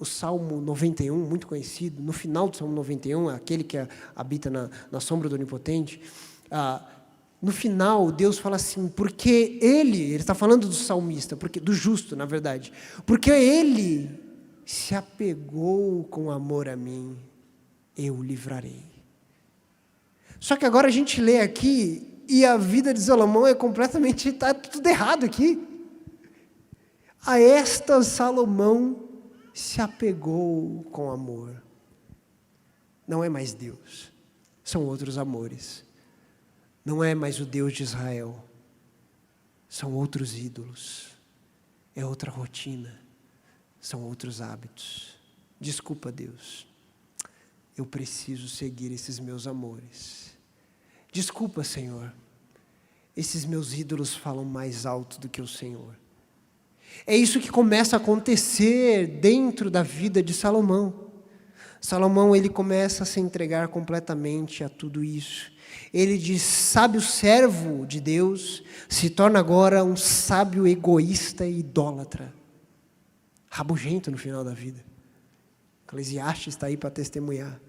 Salmo 91, muito conhecido, no final do Salmo 91, aquele que habita na sombra do Onipotente, no final Deus fala assim, porque ele está falando do salmista, do justo, na verdade, porque ele se apegou com amor a mim, eu o livrarei. Só que agora a gente lê aqui, e a vida de Salomão é completamente, está tudo errado aqui. A esta Salomão se apegou com amor. Não é mais Deus, são outros amores. Não é mais o Deus de Israel, são outros ídolos, é outra rotina, são outros hábitos. Desculpa, Deus, eu preciso seguir esses meus amores. Desculpa, Senhor, esses meus ídolos falam mais alto do que o Senhor. É isso que começa a acontecer dentro da vida de Salomão. Salomão, ele começa a se entregar completamente a tudo isso. Ele de sábio servo de Deus, se torna agora um sábio egoísta e idólatra. Rabugento no final da vida. Eclesiastes está aí para testemunhar.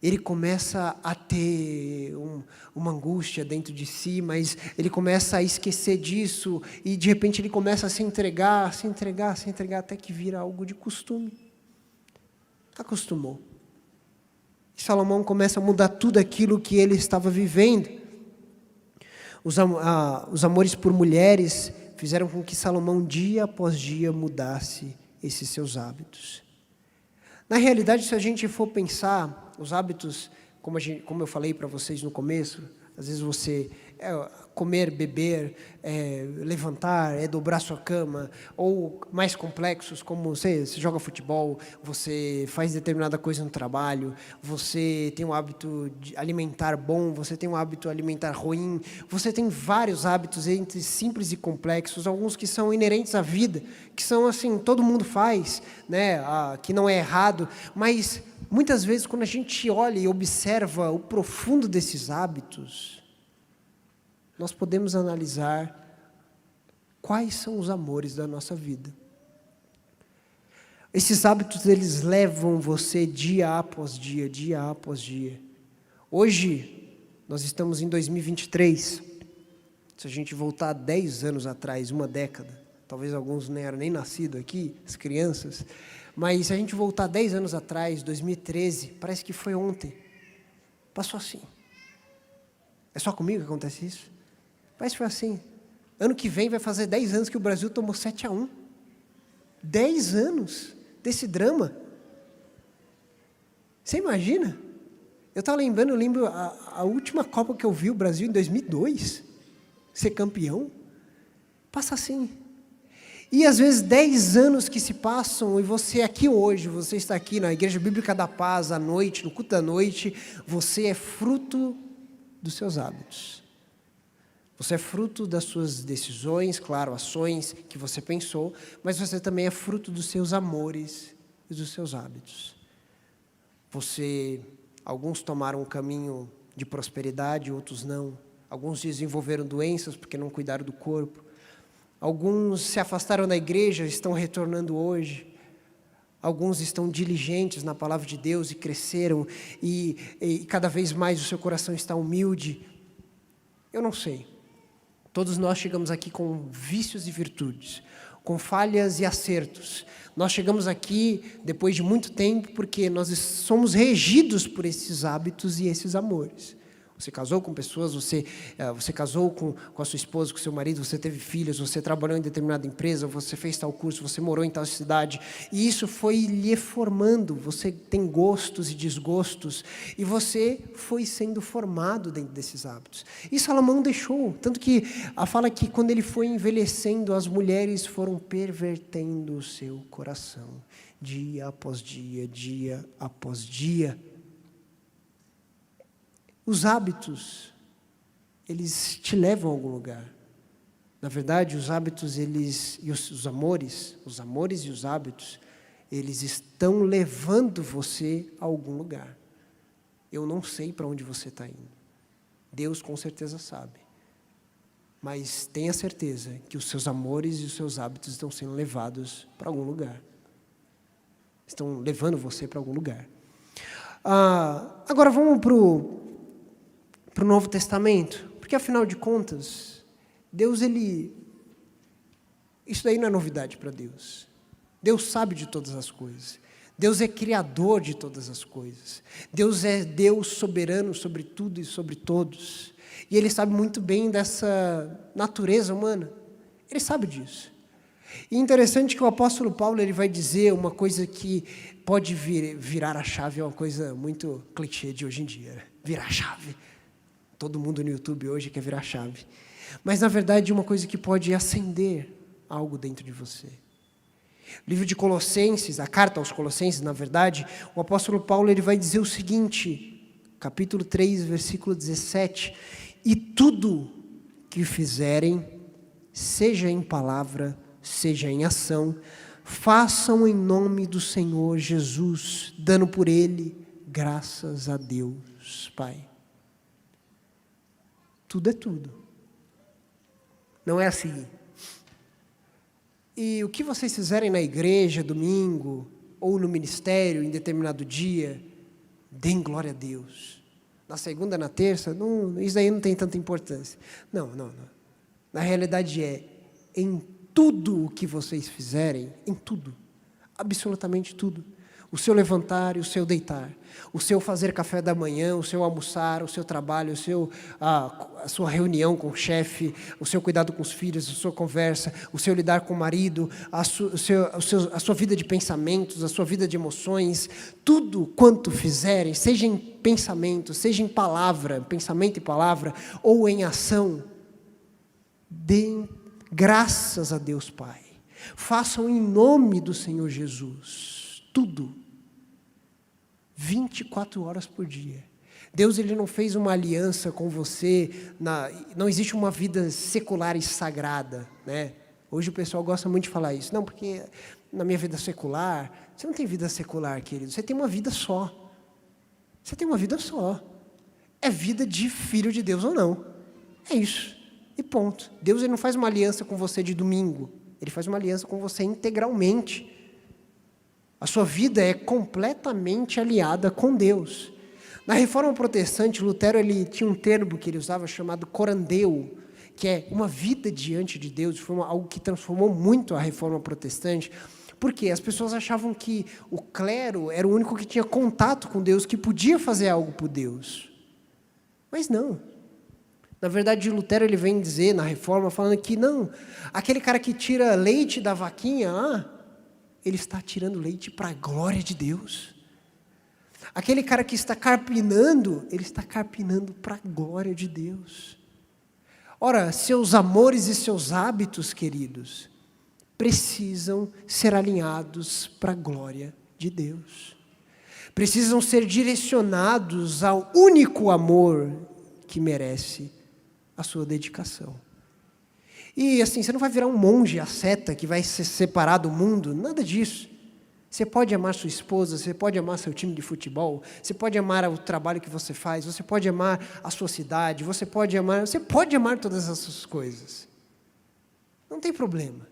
Ele começa a ter uma angústia dentro de si, mas ele começa a esquecer disso e de repente ele começa a se entregar, até que vira algo de costume. Acostumou. E Salomão começa a mudar tudo aquilo que ele estava vivendo. Os amores por mulheres fizeram com que Salomão dia após dia mudasse esses seus hábitos. Na realidade, se a gente for pensar, os hábitos, como eu falei para vocês no começo, às vezes você comer, beber, levantar, dobrar sua cama, ou mais complexos, como você joga futebol, você faz determinada coisa no trabalho, você tem um hábito de alimentar bom, você tem um hábito alimentar ruim, você tem vários hábitos entre simples e complexos, alguns que são inerentes à vida, que são assim, todo mundo faz, né, que não é errado, mas muitas vezes quando a gente olha e observa o profundo desses hábitos, nós podemos analisar quais são os amores da nossa vida. Esses hábitos, eles levam você dia após dia, dia após dia. Hoje, nós estamos em 2023. Se a gente voltar 10 anos atrás, uma década, talvez alguns não eram nem nascidos aqui, as crianças, mas se a gente voltar 10 anos atrás, 2013, parece que foi ontem. Passou assim. É só comigo que acontece isso? Parece que foi assim. Ano que vem vai fazer 10 anos que o Brasil tomou 7-1. 10 anos desse drama. Você imagina? Eu lembro a última Copa que eu vi o Brasil em 2002, ser campeão. Passa assim. E às vezes 10 anos que se passam e você aqui hoje, você está aqui na Igreja Bíblica da Paz à noite, no culto da noite, você é fruto dos seus hábitos. Você é fruto das suas decisões, claro, ações que você pensou, mas você também é fruto dos seus amores e dos seus hábitos. Alguns tomaram um caminho de prosperidade, outros não. Alguns desenvolveram doenças porque não cuidaram do corpo. Alguns se afastaram da igreja, estão retornando hoje. Alguns estão diligentes na palavra de Deus e cresceram, e cada vez mais o seu coração está humilde. Eu não sei. Todos nós chegamos aqui com vícios e virtudes, com falhas e acertos. Nós chegamos aqui depois de muito tempo porque nós somos regidos por esses hábitos e esses amores. Você casou com pessoas, você casou com a sua esposa, com o seu marido, você teve filhos, você trabalhou em determinada empresa, você fez tal curso, você morou em tal cidade, e isso foi lhe formando, você tem gostos e desgostos, e você foi sendo formado dentro desses hábitos. E Salomão deixou, tanto que fala que quando ele foi envelhecendo, as mulheres foram pervertendo o seu coração, dia após dia, dia após dia. Os hábitos, eles te levam a algum lugar. Na verdade, os hábitos, os amores e os hábitos, eles estão levando você a algum lugar. Eu não sei para onde você está indo. Deus com certeza sabe. Mas tenha certeza que os seus amores e os seus hábitos estão sendo levados para algum lugar. Estão levando você para algum lugar. Agora vamos para o Novo Testamento. Porque, afinal de contas, Deus, isso daí não é novidade para Deus. Deus sabe de todas as coisas. Deus é criador de todas as coisas. Deus é Deus soberano sobre tudo e sobre todos. E Ele sabe muito bem dessa natureza humana. Ele sabe disso. E é interessante que o apóstolo Paulo ele vai dizer uma coisa que pode virar a chave, é uma coisa muito clichê de hoje em dia. Né? Virar a chave. Todo mundo no YouTube hoje quer virar a chave. Mas, na verdade, é uma coisa que pode acender algo dentro de você. O livro de Colossenses, a carta aos Colossenses, na verdade, o apóstolo Paulo ele vai dizer o seguinte, capítulo 3, versículo 17, e tudo que fizerem, seja em palavra, seja em ação, façam em nome do Senhor Jesus, dando por Ele graças a Deus, Pai. Tudo é tudo. Não é assim. E o que vocês fizerem na igreja, domingo, ou no ministério, em determinado dia, deem glória a Deus. Na segunda, na terça, isso aí não tem tanta importância. Não. Na realidade em tudo o que vocês fizerem, em tudo, absolutamente tudo. O seu levantar e o seu deitar, o seu fazer café da manhã, o seu almoçar, o seu trabalho, a sua reunião com o chefe, o seu cuidado com os filhos, a sua conversa, o seu lidar com o marido, a sua vida de pensamentos, a sua vida de emoções, tudo quanto fizerem, seja em pensamento, seja em palavra, pensamento e palavra, ou em ação, deem graças a Deus Pai. Façam em nome do Senhor Jesus. Tudo. 24 horas por dia. Deus ele não fez uma aliança com você, não existe uma vida secular e sagrada. Né? Hoje o pessoal gosta muito de falar isso. Não, porque na minha vida secular, você não tem vida secular, querido. Você tem uma vida só. Você tem uma vida só. É vida de filho de Deus ou não. É isso. E ponto. Deus ele não faz uma aliança com você de domingo. Ele faz uma aliança com você integralmente. A sua vida é completamente aliada com Deus. Na Reforma Protestante, Lutero ele tinha um termo que ele usava chamado corandeu, que é uma vida diante de Deus. Foi algo que transformou muito a Reforma Protestante, porque as pessoas achavam que o clero era o único que tinha contato com Deus, que podia fazer algo por Deus. Mas não. Na verdade, Lutero ele vem dizer na Reforma, falando que não, aquele cara que tira leite da vaquinha, ele está tirando leite para a glória de Deus. Aquele cara que está carpinando, ele está carpinando para a glória de Deus. Ora, seus amores e seus hábitos, queridos, precisam ser alinhados para a glória de Deus. Precisam ser direcionados ao único amor que merece a sua dedicação. E assim, você não vai virar um monge asceta que vai se separar do mundo, nada disso. Você pode amar sua esposa, você pode amar seu time de futebol, você pode amar o trabalho que você faz, você pode amar a sua cidade, você pode amar todas essas coisas. Não tem problema.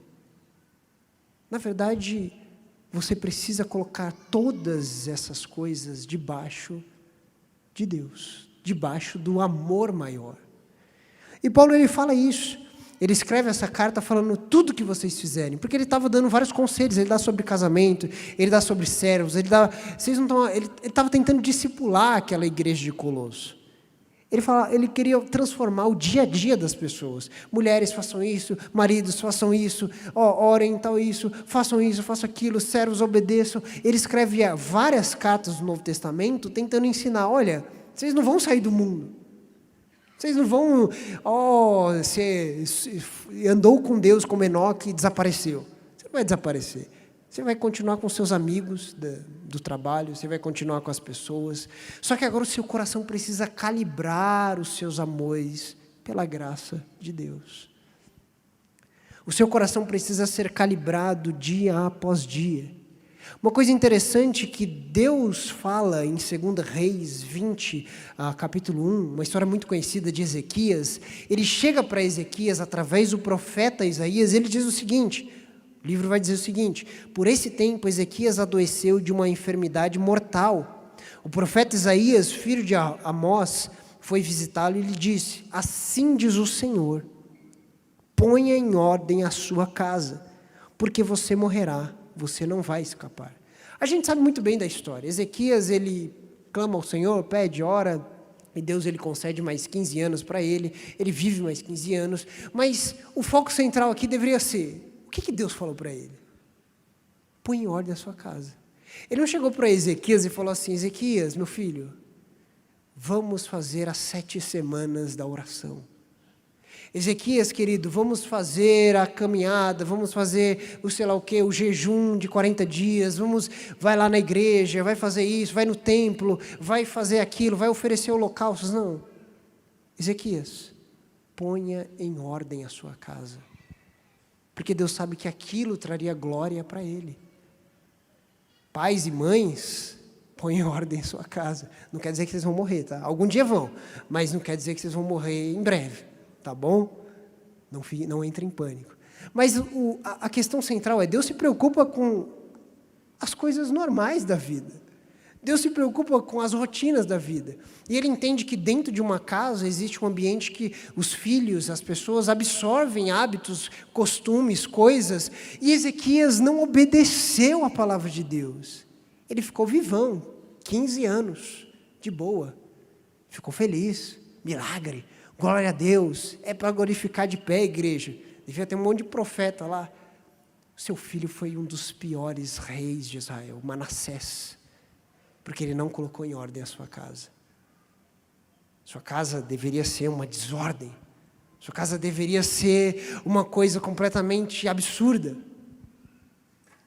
Na verdade, você precisa colocar todas essas coisas debaixo de Deus, debaixo do amor maior. E Paulo ele fala isso. Ele escreve essa carta falando tudo que vocês fizerem, porque ele estava dando vários conselhos, ele dá sobre casamento, ele dá sobre servos, ele estava tentando discipular aquela igreja de Colosso. Ele queria transformar o dia a dia das pessoas. Mulheres, façam isso, maridos, façam isso, orem, tal isso, façam aquilo, servos, obedeçam. Ele escreve várias cartas do Novo Testamento tentando ensinar, olha, vocês não vão sair do mundo. Vocês não vão, você andou com Deus como Enoque e desapareceu. Você não vai desaparecer. Você vai continuar com seus amigos do trabalho, você vai continuar com as pessoas. Só que agora o seu coração precisa calibrar os seus amores pela graça de Deus. O seu coração precisa ser calibrado dia após dia. Uma coisa interessante que Deus fala em 2 Reis 20, capítulo 1, uma história muito conhecida de Ezequias. Ele chega para Ezequias através do profeta Isaías, ele diz o seguinte, o livro vai dizer o seguinte: por esse tempo Ezequias adoeceu de uma enfermidade mortal. O profeta Isaías, filho de Amós, foi visitá-lo e lhe disse: assim diz o Senhor, ponha em ordem a sua casa, porque você morrerá, você não vai escapar. A gente sabe muito bem da história. Ezequias, ele clama ao Senhor, pede, ora, e Deus ele concede mais 15 anos para ele vive mais 15 anos, mas o foco central aqui deveria ser, o que Deus falou para ele? Põe em ordem a sua casa. Ele não chegou para Ezequias e falou assim: Ezequias, meu filho, vamos fazer as 7 semanas da oração. Ezequias, querido, vamos fazer a caminhada, vamos fazer o sei lá o quê, o jejum de 40 dias, vai lá na igreja, vai fazer isso, vai no templo, vai fazer aquilo, vai oferecer holocaustos. Não. Ezequias, ponha em ordem a sua casa. Porque Deus sabe que aquilo traria glória para Ele. Pais e mães, põe em ordem a sua casa. Não quer dizer que vocês vão morrer, tá? Algum dia vão, mas não quer dizer que vocês vão morrer em breve. Tá bom? Não entre em pânico. Mas a questão central é, Deus se preocupa com as coisas normais da vida. Deus se preocupa com as rotinas da vida. E Ele entende que dentro de uma casa existe um ambiente que os filhos, as pessoas absorvem hábitos, costumes, coisas. E Ezequias não obedeceu à palavra de Deus. Ele ficou vivão, 15 anos, de boa. Ficou feliz, milagre. Glória a Deus, é para glorificar de pé, igreja. Devia ter um monte de profeta lá. Seu filho foi um dos piores reis de Israel, Manassés, porque ele não colocou em ordem a sua casa. Sua casa deveria ser uma desordem. Sua casa deveria ser uma coisa completamente absurda.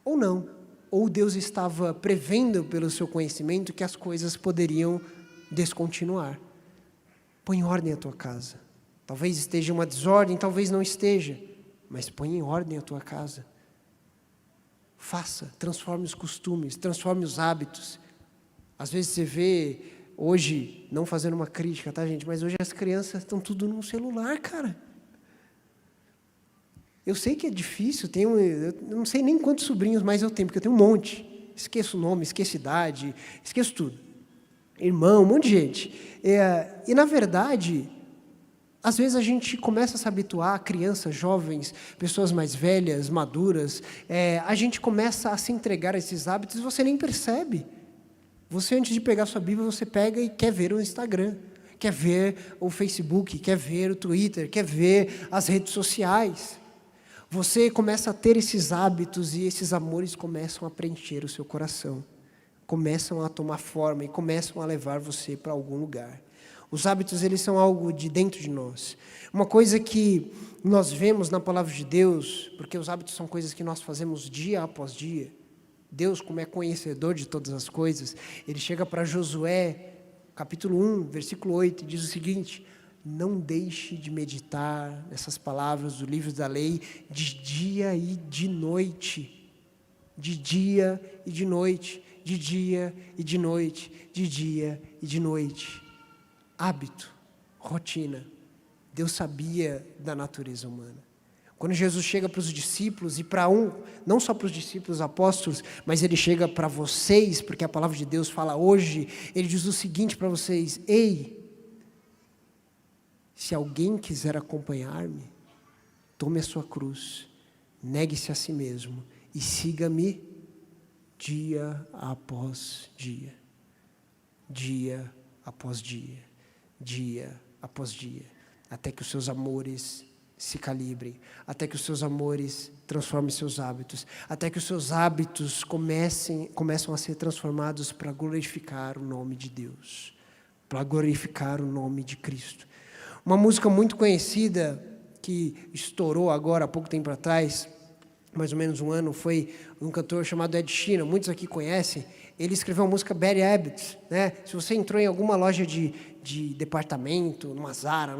Ou não. Ou Deus estava prevendo pelo seu conhecimento que as coisas poderiam descontinuar. Põe em ordem a tua casa. Talvez esteja uma desordem, talvez não esteja, mas põe em ordem a tua casa. Faça, transforme os costumes, transforme os hábitos. Às vezes você vê, hoje, não fazendo uma crítica, tá, gente? Mas hoje as crianças estão tudo no celular, cara. Eu sei que é difícil, eu não sei nem quantos sobrinhos mais eu tenho, porque eu tenho um monte. Esqueço o nome, esqueço idade, esqueço tudo. Irmão, um monte de gente. E, na verdade, às vezes a gente começa a se habituar, crianças, jovens, pessoas mais velhas, maduras, a gente começa a se entregar a esses hábitos e você nem percebe. Você, antes de pegar a sua Bíblia, você pega e quer ver o Instagram, quer ver o Facebook, quer ver o Twitter, quer ver as redes sociais. Você começa a ter esses hábitos e esses amores começam a preencher o seu coração. Começam a tomar forma e começam a levar você para algum lugar. Os hábitos, eles são algo de dentro de nós. Uma coisa que nós vemos na palavra de Deus, porque os hábitos são coisas que nós fazemos dia após dia. Deus, como é conhecedor de todas as coisas, Ele chega para Josué, capítulo 1, versículo 8, e diz o seguinte: não deixe de meditar nessas palavras do livro da lei de dia e de noite. De dia e de noite. De dia e de noite, de dia e de noite. Hábito, rotina. Deus sabia da natureza humana. Quando Jesus chega para os discípulos, e não só para os discípulos apóstolos, mas Ele chega para vocês, porque a palavra de Deus fala hoje, Ele diz o seguinte para vocês: ei, se alguém quiser acompanhar-me, tome a sua cruz, negue-se a si mesmo e siga-me dia após dia, dia após dia, dia após dia, até que os seus amores se calibrem, até que os seus amores transformem seus hábitos, até que os seus hábitos começam a ser transformados para glorificar o nome de Deus, para glorificar o nome de Cristo. Uma música muito conhecida que estourou agora há pouco tempo atrás, mais ou menos um ano, foi um cantor chamado Ed Sheeran, muitos aqui conhecem. Ele escreveu a música Bad Habits, né? Se você entrou em alguma loja de de departamento, numa Zara,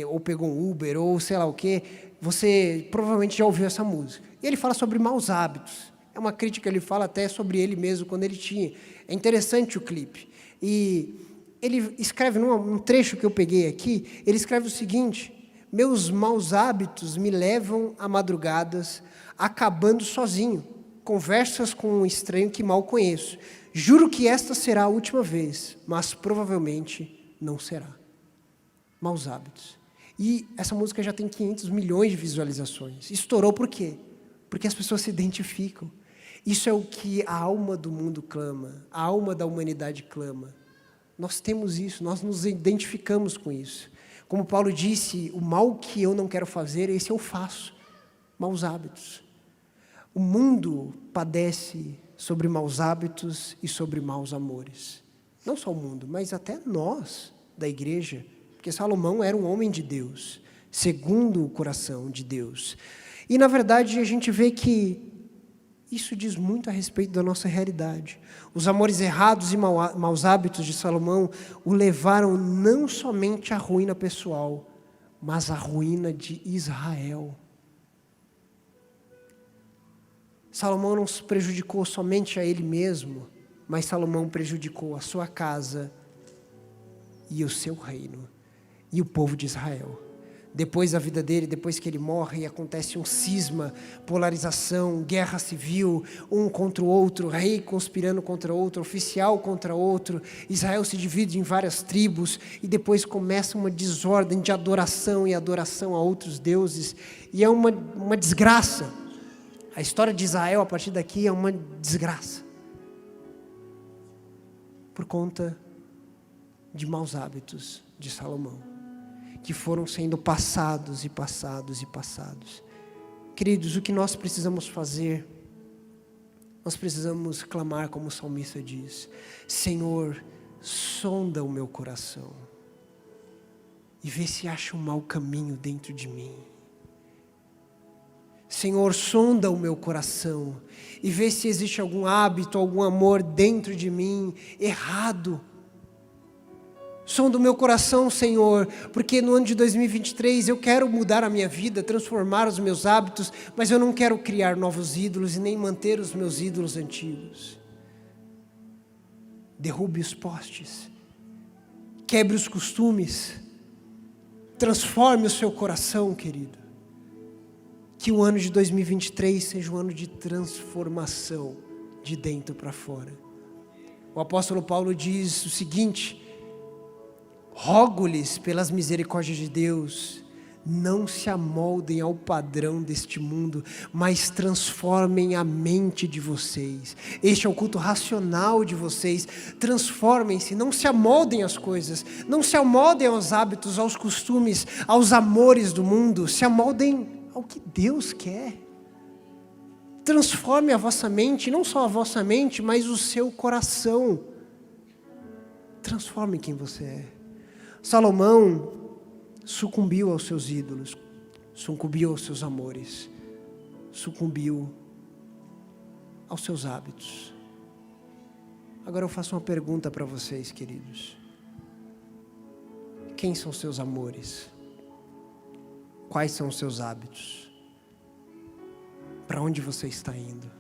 ou pegou um Uber, ou sei lá o quê, você provavelmente já ouviu essa música. E ele fala sobre maus hábitos. É uma crítica, ele fala até sobre ele mesmo, quando ele tinha. É interessante o clipe. E ele escreve, num trecho que eu peguei aqui, ele escreve o seguinte: meus maus hábitos me levam a madrugadas, acabando sozinho, conversas com um estranho que mal conheço. Juro que esta será a última vez, mas provavelmente não será. Maus hábitos. E essa música já tem 500 milhões de visualizações. Estourou por quê? Porque as pessoas se identificam. Isso é o que a alma do mundo clama, a alma da humanidade clama. Nós temos isso, nós nos identificamos com isso. Como Paulo disse, o mal que eu não quero fazer, esse eu faço. Maus hábitos. O mundo padece sobre maus hábitos e sobre maus amores. Não só o mundo, mas até nós, da igreja. Porque Salomão era um homem de Deus, segundo o coração de Deus. E, na verdade, a gente vê que isso diz muito a respeito da nossa realidade. Os amores errados e maus hábitos de Salomão o levaram não somente à ruína pessoal, mas à ruína de Israel. Salomão não se prejudicou somente a ele mesmo, mas Salomão prejudicou a sua casa e o seu reino e o povo de Israel. Depois da vida dele, depois que ele morre, acontece um cisma, polarização, guerra civil, um contra o outro, rei conspirando contra outro, oficial contra outro. Israel se divide em várias tribos e depois começa uma desordem de adoração e adoração a outros deuses. E é uma desgraça. A história de Israel, a partir daqui, é uma desgraça. Por conta de maus hábitos de Salomão, que foram sendo passados e passados e passados. Queridos, o que nós precisamos fazer? Nós precisamos clamar como o salmista diz: Senhor, sonda o meu coração e vê se acha um mau caminho dentro de mim. Senhor, sonda o meu coração e vê se existe algum hábito, algum amor dentro de mim errado. Sonda o meu coração, Senhor, porque no ano de 2023 eu quero mudar a minha vida, transformar os meus hábitos, mas eu não quero criar novos ídolos e nem manter os meus ídolos antigos. Derrube os postes, quebre os costumes, transforme o seu coração, querido. Que o ano de 2023 seja um ano de transformação de dentro para fora. O apóstolo Paulo diz o seguinte: rogo-lhes pelas misericórdias de Deus, não se amoldem ao padrão deste mundo, mas transformem a mente de vocês. Este é o culto racional de vocês. Transformem-se, não se amoldem às coisas, não se amoldem aos hábitos, aos costumes, aos amores do mundo, se amoldem ao que Deus quer. Transforme a vossa mente, não só a vossa mente, mas o seu coração. Transforme quem você é. Salomão sucumbiu aos seus ídolos, sucumbiu aos seus amores, sucumbiu aos seus hábitos. Agora eu faço uma pergunta para vocês, queridos. Quem são seus amores? Quais são os seus hábitos? Para onde você está indo?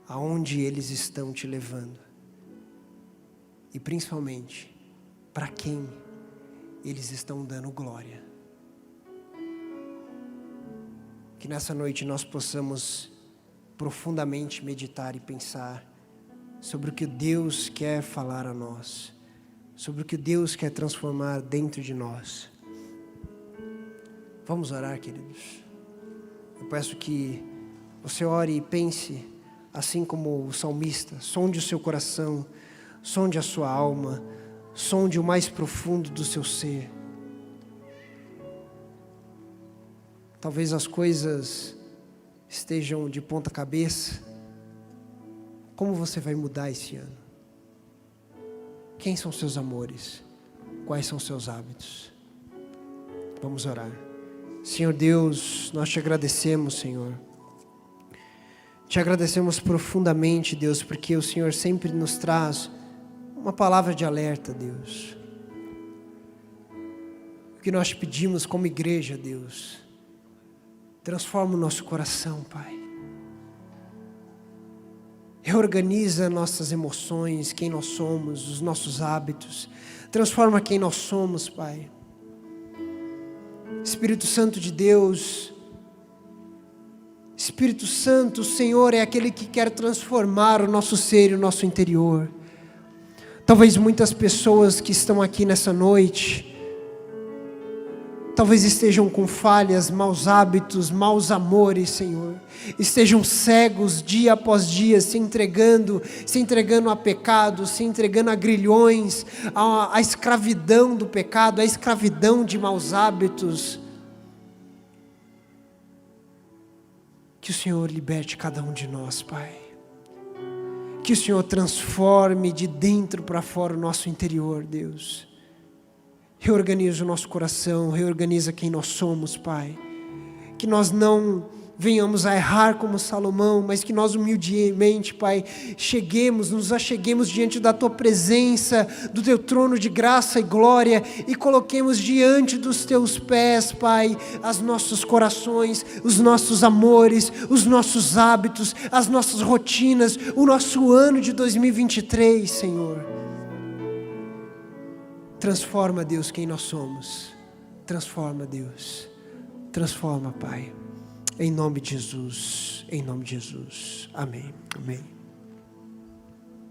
Aonde eles estão te levando? E principalmente, para quem eles estão dando glória? Que nessa noite nós possamos profundamente meditar e pensar sobre o que Deus quer falar a nós, sobre o que Deus quer transformar dentro de nós. Vamos orar, queridos. Eu peço que você ore e pense assim como o salmista. Sonde o seu coração, sonde a sua alma, sonde o mais profundo do seu ser. Talvez as coisas estejam de ponta cabeça. Como você vai mudar esse ano? Quem são seus amores? Quais são seus hábitos? Vamos orar. Senhor Deus, nós te agradecemos, Senhor. Te agradecemos profundamente, Deus, porque o Senhor sempre nos traz uma palavra de alerta, Deus. que nós te pedimos como igreja, Deus, transforma o nosso coração, Pai. Reorganiza nossas emoções, quem nós somos, os nossos hábitos. Transforma quem nós somos, Pai. Espírito Santo de Deus, Espírito Santo, o Senhor é aquele que quer transformar o nosso ser e o nosso interior. Talvez muitas pessoas que estão aqui nessa noite, talvez estejam com falhas, maus hábitos, maus amores, Senhor. Estejam cegos dia após dia, se entregando a pecado, se entregando a grilhões, a escravidão do pecado, a escravidão de maus hábitos. Que o Senhor liberte cada um de nós, Pai. Que o Senhor transforme de dentro para fora o nosso interior, Deus. Reorganiza o nosso coração, reorganiza quem nós somos, Pai. Que nós não venhamos a errar como Salomão, mas que nós humildemente, Pai, nos acheguemos diante da Tua presença, do Teu trono de graça e glória, e coloquemos diante dos Teus pés, Pai, os nossos corações, os nossos amores, os nossos hábitos, as nossas rotinas, o nosso ano de 2023, Senhor. Transforma, Deus, quem nós somos. Transforma, Deus. Transforma, Pai. Em nome de Jesus. Em nome de Jesus. Amém. Amém.